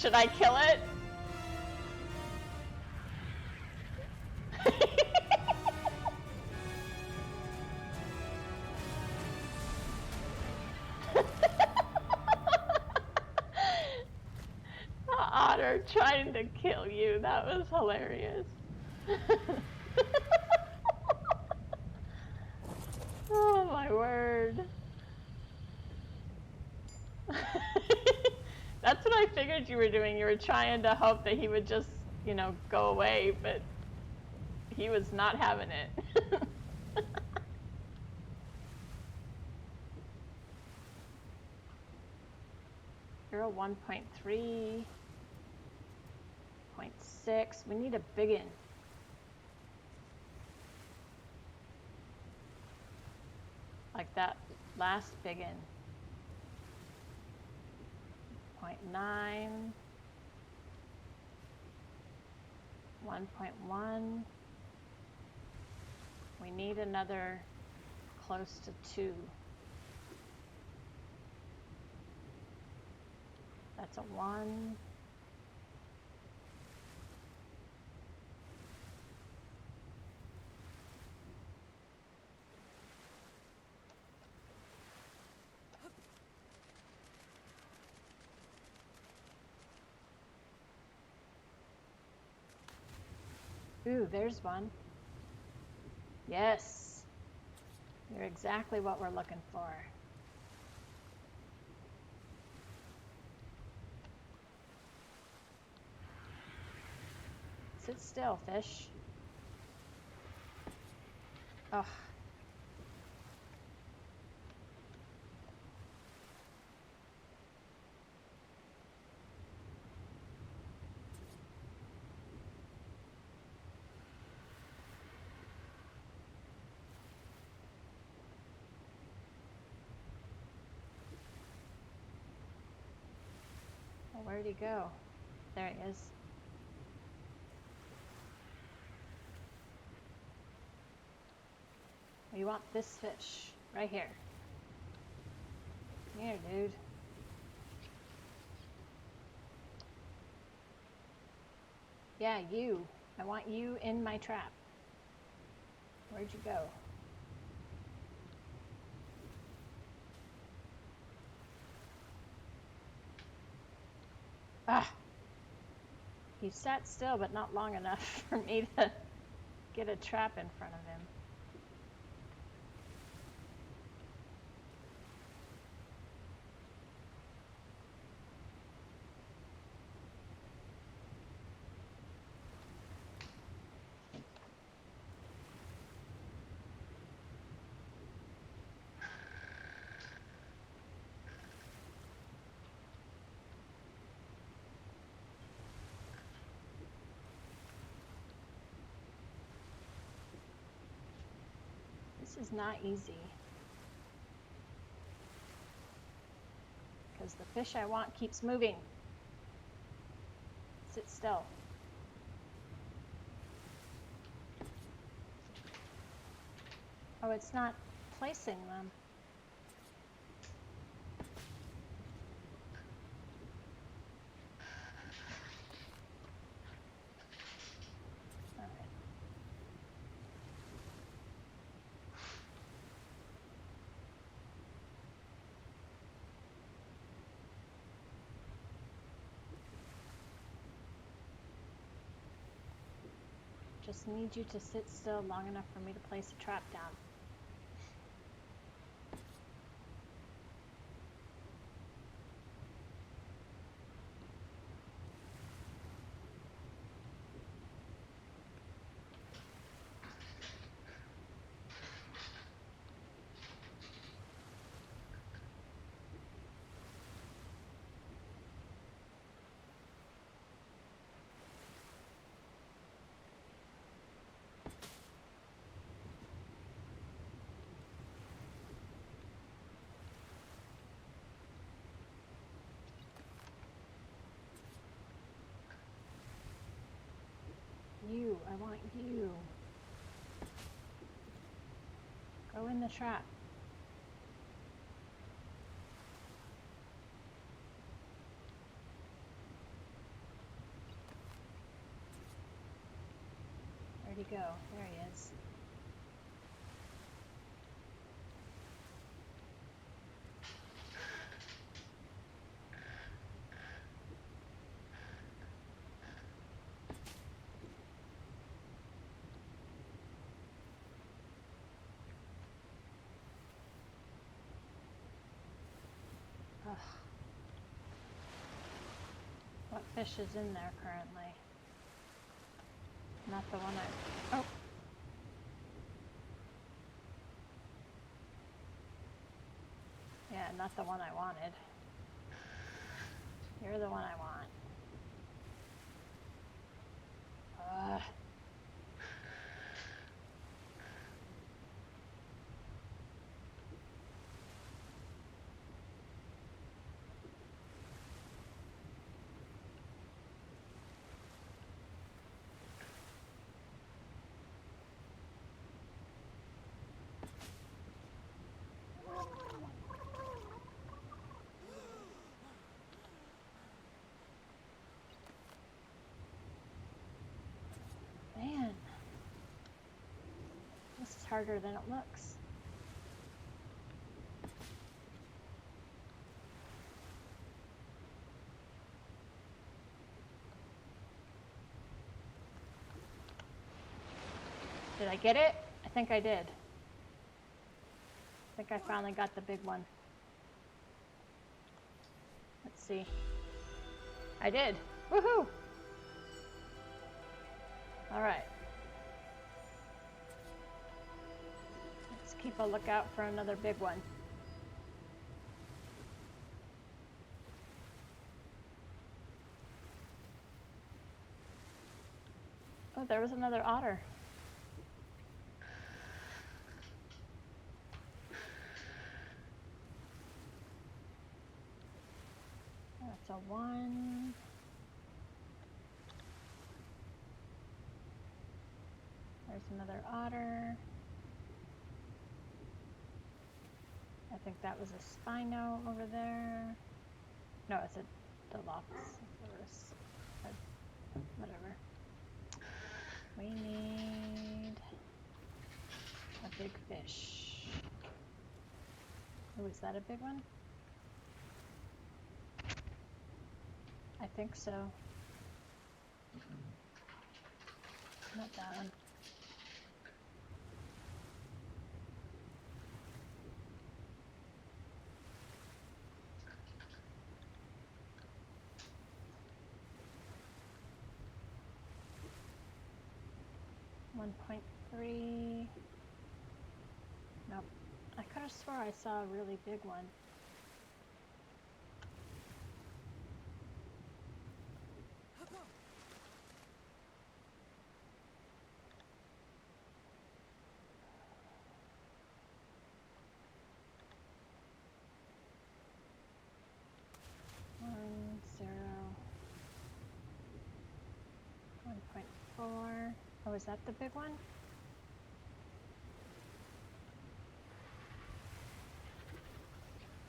Should I kill it? The otter trying to kill you. That was hilarious. Oh my word. That's what I figured you were doing. You were trying to hope that he would just, you know, go away, but he was not having it. You're a 1.3, 0.6. We need a biggin. Like that last biggin. 0.9, 1.1. We need another close to 2. That's a 1. Ooh, there's one. Yes. You're exactly what we're looking for. Sit still, fish. Ugh. Well, where'd he go? There he is. We want this fish right here. Here, dude. Yeah, you. I want you in my trap. Where'd you go? Ah! He sat still, but not long enough for me to get a trap in front of him. This is not easy. Because the fish I want keeps moving. Sit still. Oh, it's not placing them. All right. Just need you to sit still long enough for me to place a trap down. You, I want you. Go in the trap. go? There he is. Ugh. What fish is in there currently? Not the one I... Oh! Yeah, not the one I wanted. You're the one I want. Ugh. Man. This is harder than it looks. Did I get it? I think I did. I think I finally got the big one. Let's see. I did. Woohoo! All right. Let's keep a lookout for another big one. Oh, there was another otter. That's a 1. There's another otter. I think that was a Spino over there. No, it's a Dilophosaurus. Whatever. We need a big fish. Oh, is that a big one? I think so. Not that one. .3. Nope. I could have swore I saw a really big one. One, 0. 1.4. Oh, is that the big one?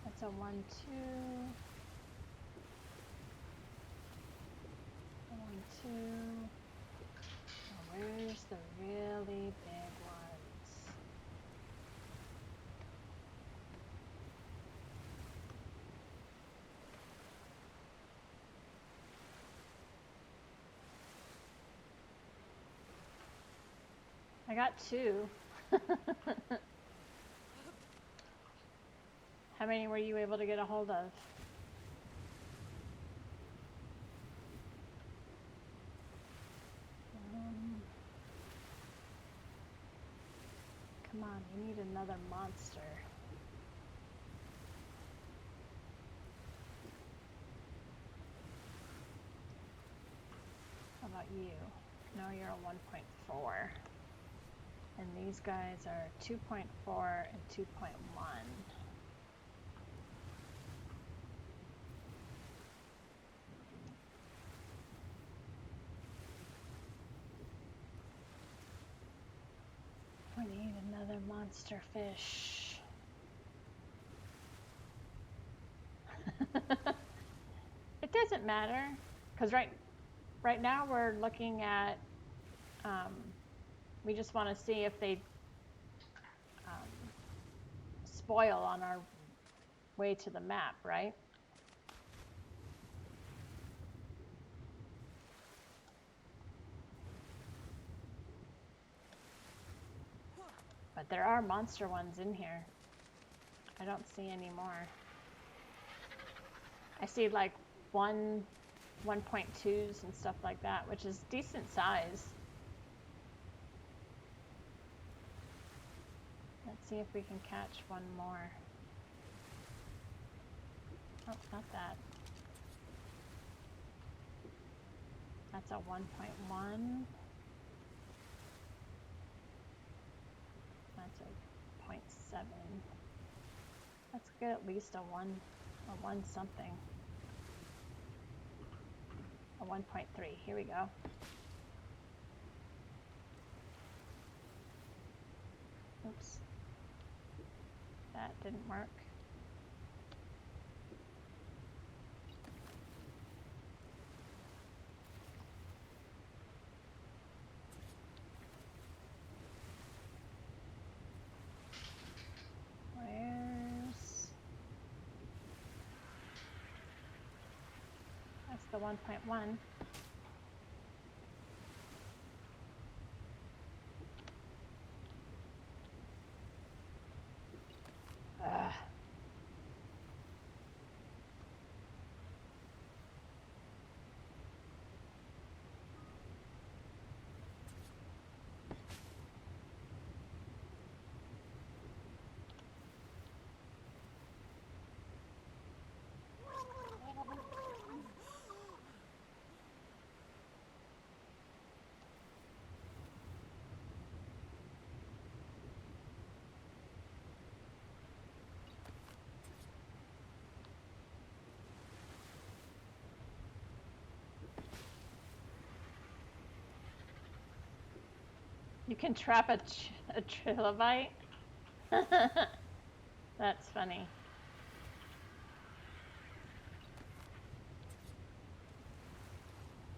That's a 1, 2. 1, 2. Oh, where's the really big ones? I got 2. How many were you able to get a hold of? Come on, we need another monster. How about you? No, you're a 1.4. And these guys are 2.4 and 2.1. We need another monster fish. It doesn't matter, because right now we're looking at We just want to see if they spoil on our way to the map, right? But there are monster ones in here. I don't see any more. I see like 1.2s and stuff like that, which is decent size. Let's see if we can catch one more. Oh, not that. That's a 1.1. That's a 0.7. Let's get at least a 1 something. A 1.3. Here we go. Oops. That didn't work. That's the 1.1. You can trap a trilobite? That's funny.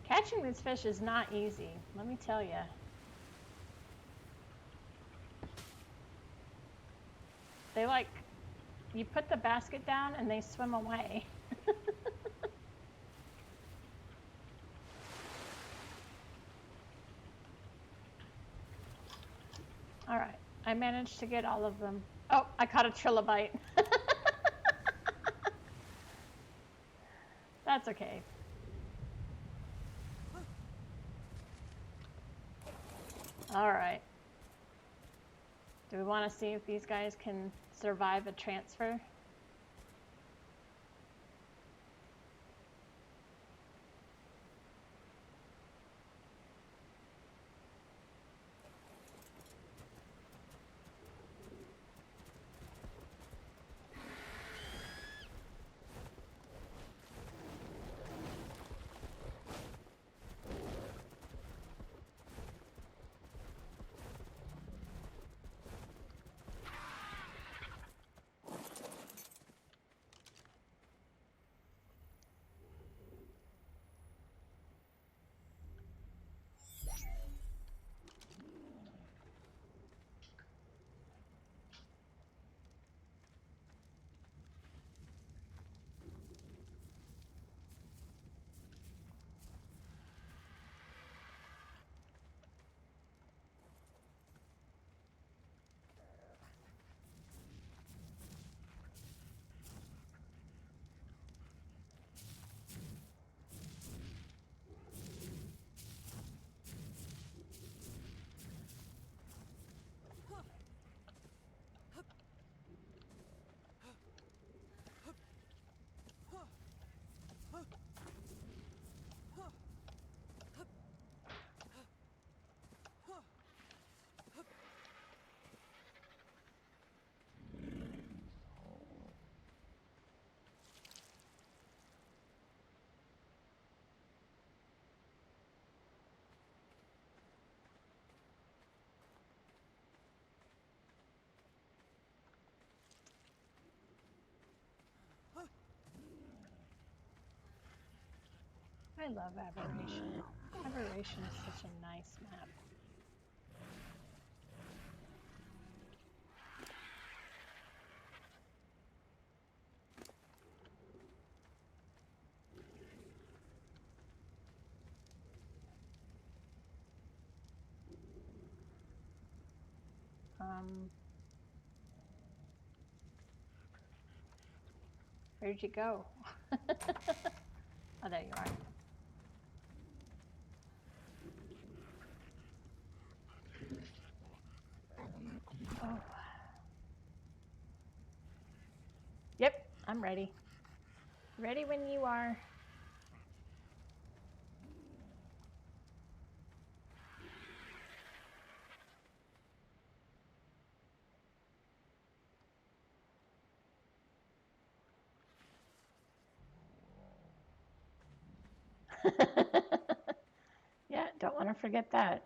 Catching these fish is not easy, let me tell you. They like, you put the basket down and they swim away. All right, I managed to get all of them. Oh, I caught a trilobite. That's okay. All right. Do we want to see if these guys can survive a transfer? I love Aberration. Aberration is such a nice map. Where'd you go? Oh, there you are. Oh. Yep, I'm ready. Ready when you are. Yeah, don't want to forget that.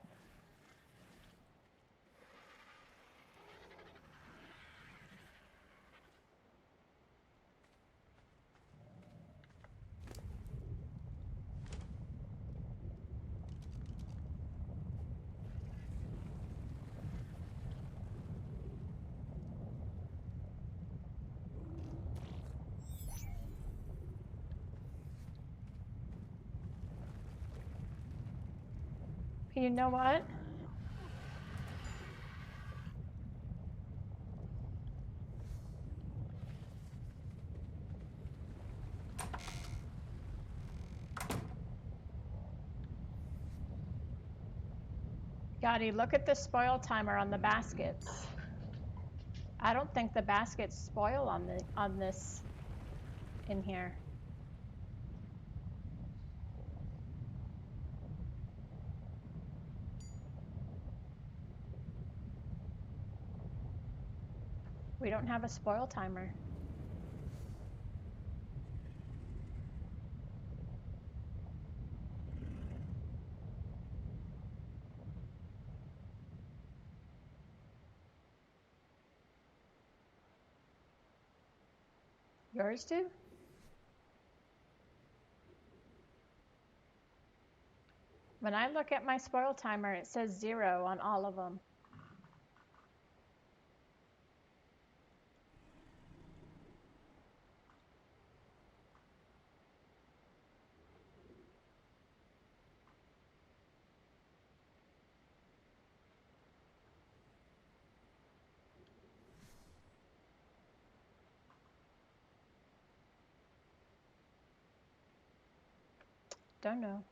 You know what? Gotti, look at the spoil timer on the baskets. I don't think the baskets spoil on this in here. We don't have a spoil timer. Yours do? When I look at my spoil timer, it says 0 on all of them. Don't know.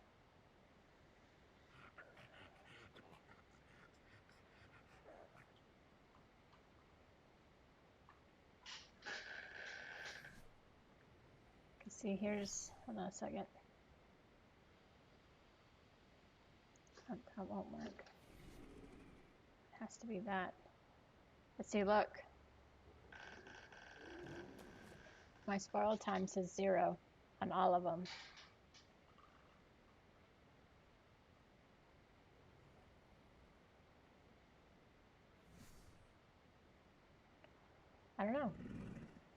See, here's, hold on a second. That won't work. It has to be that. Let's see, look. My spoil time says 0 on all of them. I don't know.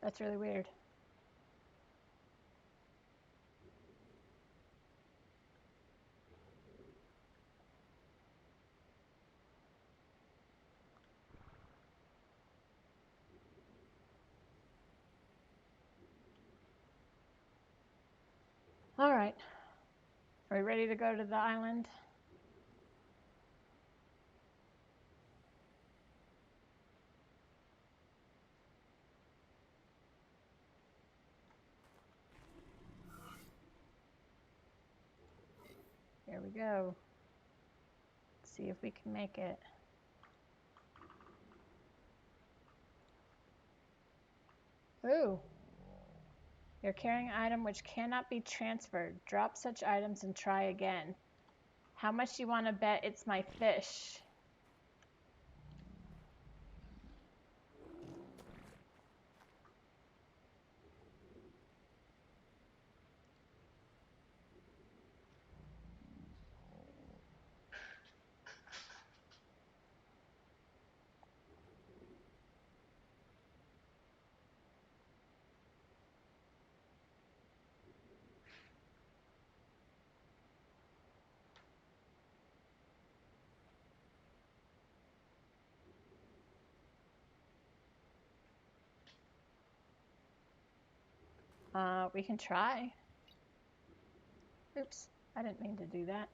That's really weird. All right. Are we ready to go to the island? Here we go. Let's see if we can make it. Ooh. You're carrying an item which cannot be transferred. Drop such items and try again. How much do you want to bet it's my fish? We can try. Oops, I didn't mean to do that.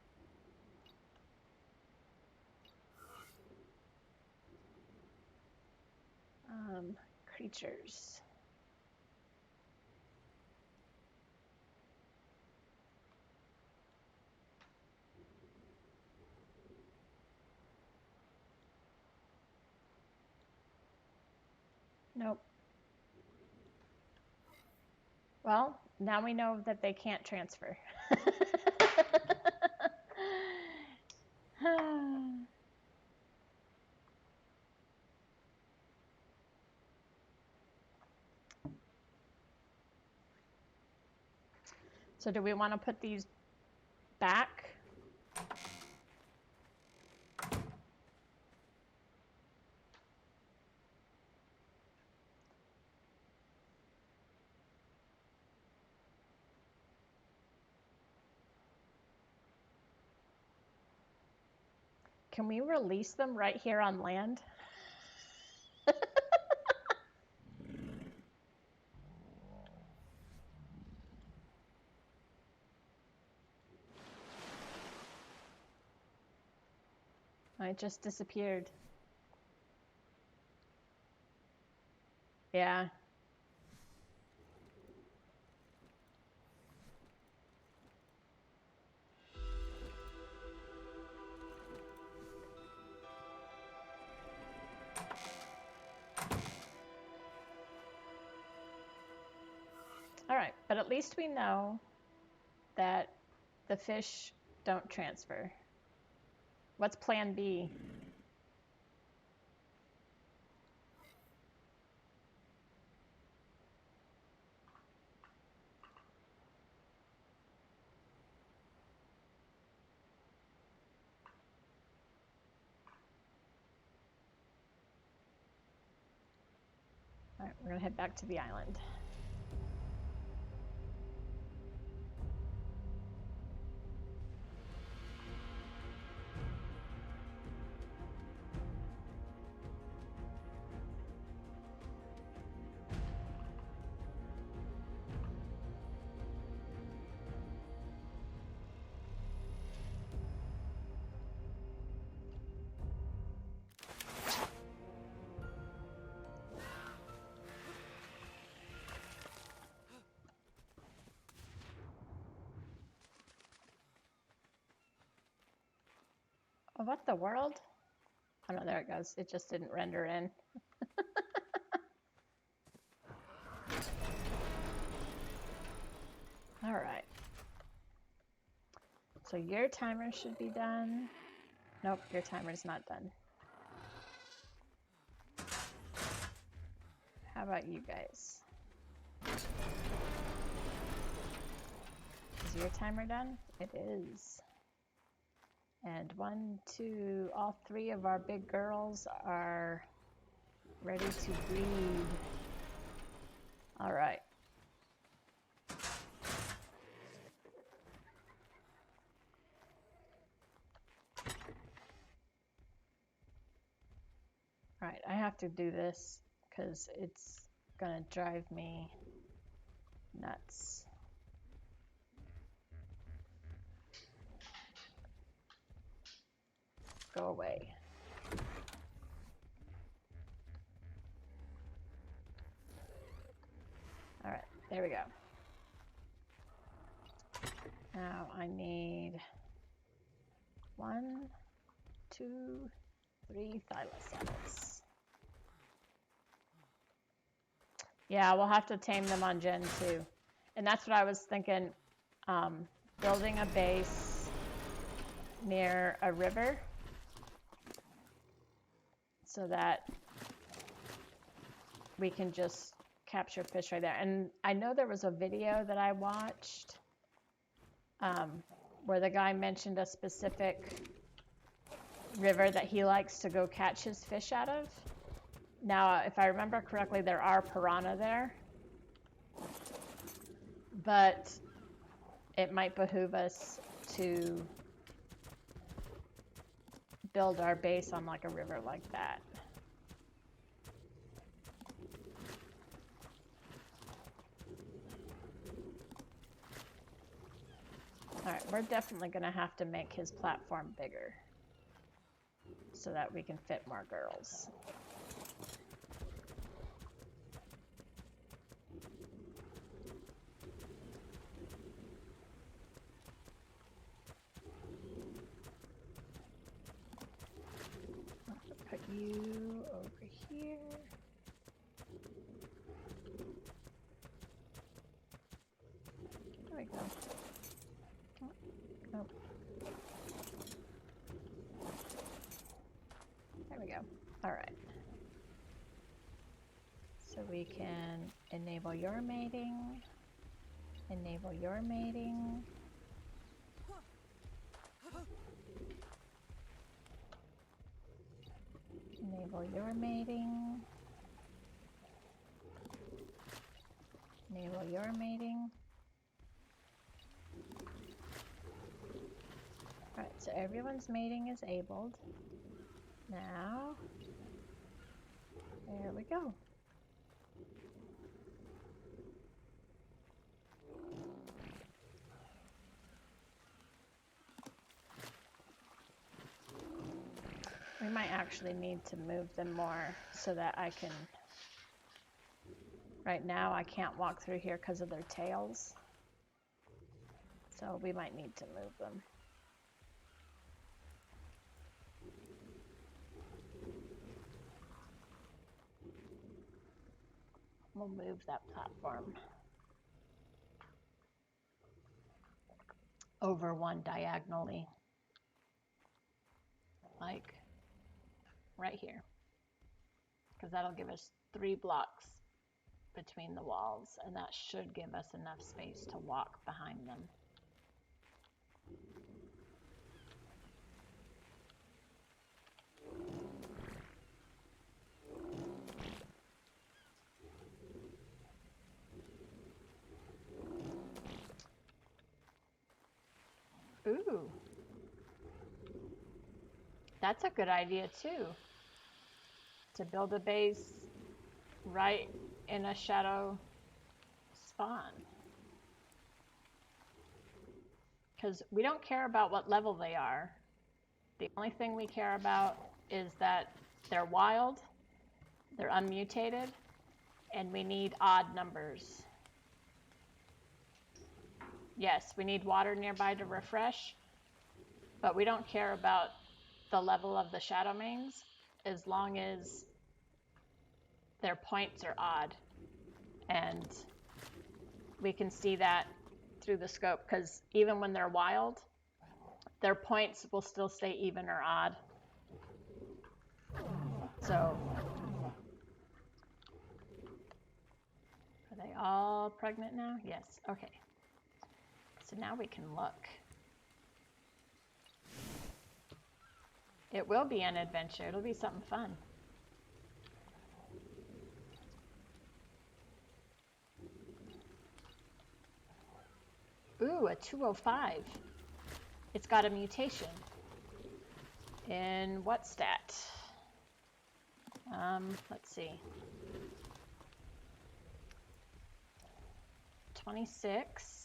creatures. Nope. Well, now we know that they can't transfer. So do we want to put these back? Can we release them right here on land? It just disappeared. Yeah. All right, but at least we know that the fish don't transfer. What's plan B? All right, we're gonna head back to the island. Oh, what the world? Oh no, there it goes. It just didn't render in. All right. So your timer should be done. Nope, your timer's not done. How about you guys? Is your timer done? It is. And 1, 2, all 3 of our big girls are ready to breed. All right. All right, I have to do this because it's gonna drive me nuts. Go away. All right, there we go. Now I need 1, 2, 3 thylacetus. Yeah, we'll have to tame them on Gen 2. And that's what I was thinking, building a base near a river so that we can just capture fish right there. And I know there was a video that I watched where the guy mentioned a specific river that he likes to go catch his fish out of. Now, if I remember correctly, there are piranha there, but it might behoove us to build our base on like a river like that. All right, we're definitely going to have to make his platform bigger so that we can fit more girls. we can enable your mating, enable your mating. Enable your mating. Enable your mating. Alright, so everyone's mating is enabled. Now, there we go. We might actually need to move them more so that I can... Right now I can't walk through here because of their tails. So we might need to move them. We'll move that platform over one diagonally, like right here, because that'll give us 3 blocks between the walls, and that should give us enough space to walk behind them. Ooh, that's a good idea too, to build a base right in a shadow spawn. Because we don't care about what level they are. The only thing we care about is that they're wild, they're unmutated, and we need odd numbers. Yes, we need water nearby to refresh, but we don't care about the level of the shadow mains as long as their points are odd. And we can see that through the scope, because even when they're wild, their points will still stay even or odd. So, are they all pregnant now? Yes, okay. So now we can look. It will be an adventure. It'll be something fun. Ooh, a 205. It's got a mutation. In what stat? Let's see. 26.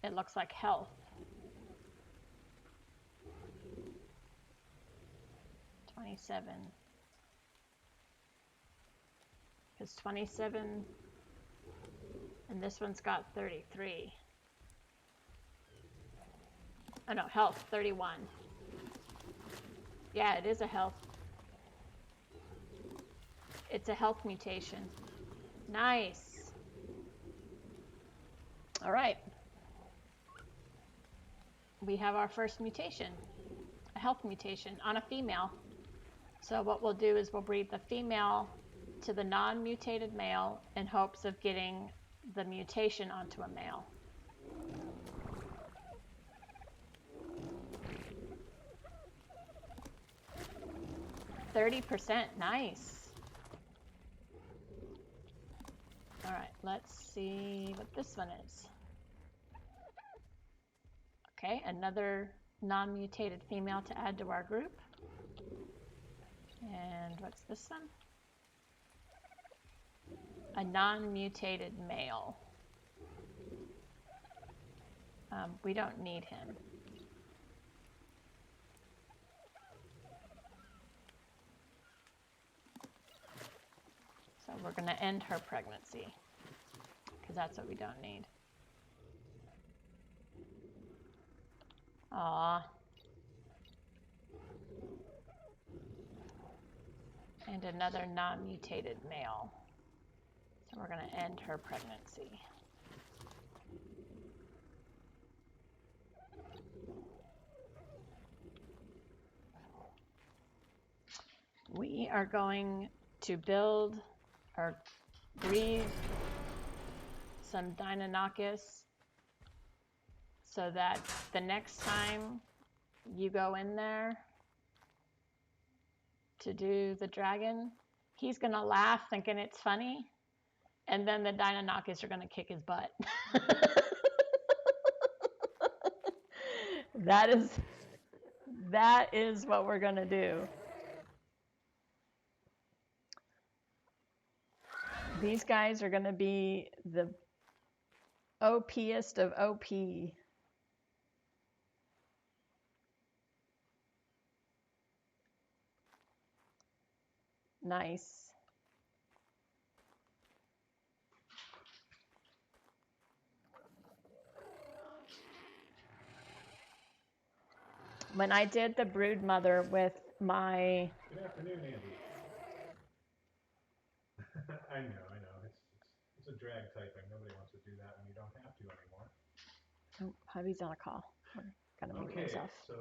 It looks like health. 27. Because 27, and this one's got 33. Oh no, health, 31. Yeah, it is a health. It's a health mutation. Nice. All right. We have our first mutation, a health mutation on a female. So what we'll do is we'll breed the female to the non-mutated male in hopes of getting the mutation onto a male. %, nice. All right, let's see what this one is. Okay, another non-mutated female to add to our group. And what's this one? A non-mutated male. We don't need him. So we're going to end her pregnancy, because that's what we don't need. Aww. And another non-mutated male. So we're going to end her pregnancy. We are going to build or breed some Deinonychus so that the next time you go in there to do the dragon, he's going to laugh thinking it's funny, and then the Deinonychus are going to kick his butt. That is what we're going to do. These guys are going to be the OPest of OP. Nice. When I did the brood mother with my... Good afternoon, Andy. I know. It's a drag typing. Nobody wants to do that when you don't have to anymore. Oh, hubby's on a call. Gotta mute myself. So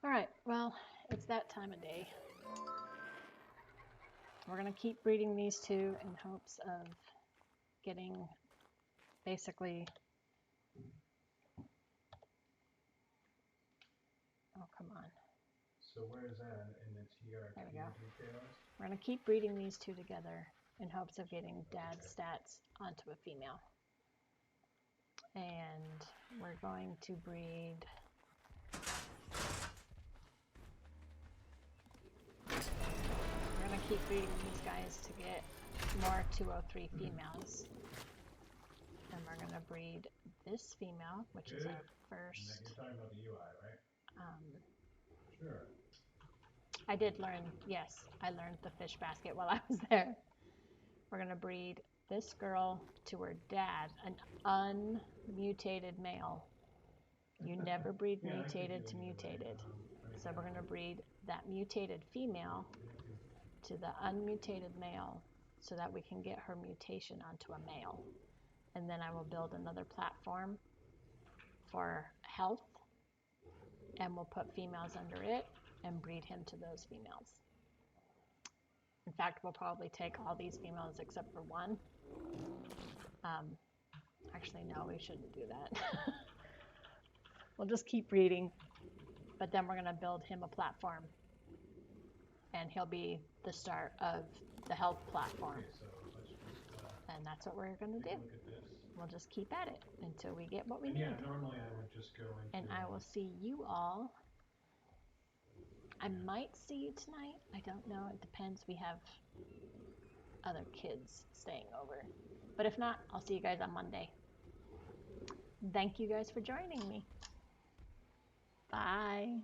Alright, well, it's that time of day. We're going to keep breeding these two in hopes of getting basically... Oh, come on. So where is that in the TRT There we go. details? We're going to keep breeding these two together in hopes of getting dad's stats onto a female. And we're going to breed... We're going to keep breeding these guys to get more 203 females. And we're going to breed this female, which is our And first... that you're talking about the UI, right? Sure. I did learn, yes, I learned the fish basket while I was there. We're going to breed this girl to her dad, an unmutated male. You never breed Yeah, mutated to mutated. So we're going to breed that mutated female to the unmutated male so that we can get her mutation onto a male. And then I will build another platform for health, and we'll put females under it and breed him to those females. In fact, we'll probably take all these females except for one. Actually, no, we shouldn't do that. We'll just keep breeding, but then we're going to build him a platform, and he'll be the start of the health platform. Okay, so let's just And that's what we're going to take do. a look at this. We'll just keep at it until we get what we And need. yeah, normally I would just go into... And I will see you all. I might see you tonight. I don't know. It depends. We have other kids staying over. But if not, I'll see you guys on Monday. Thank you guys for joining me. Bye.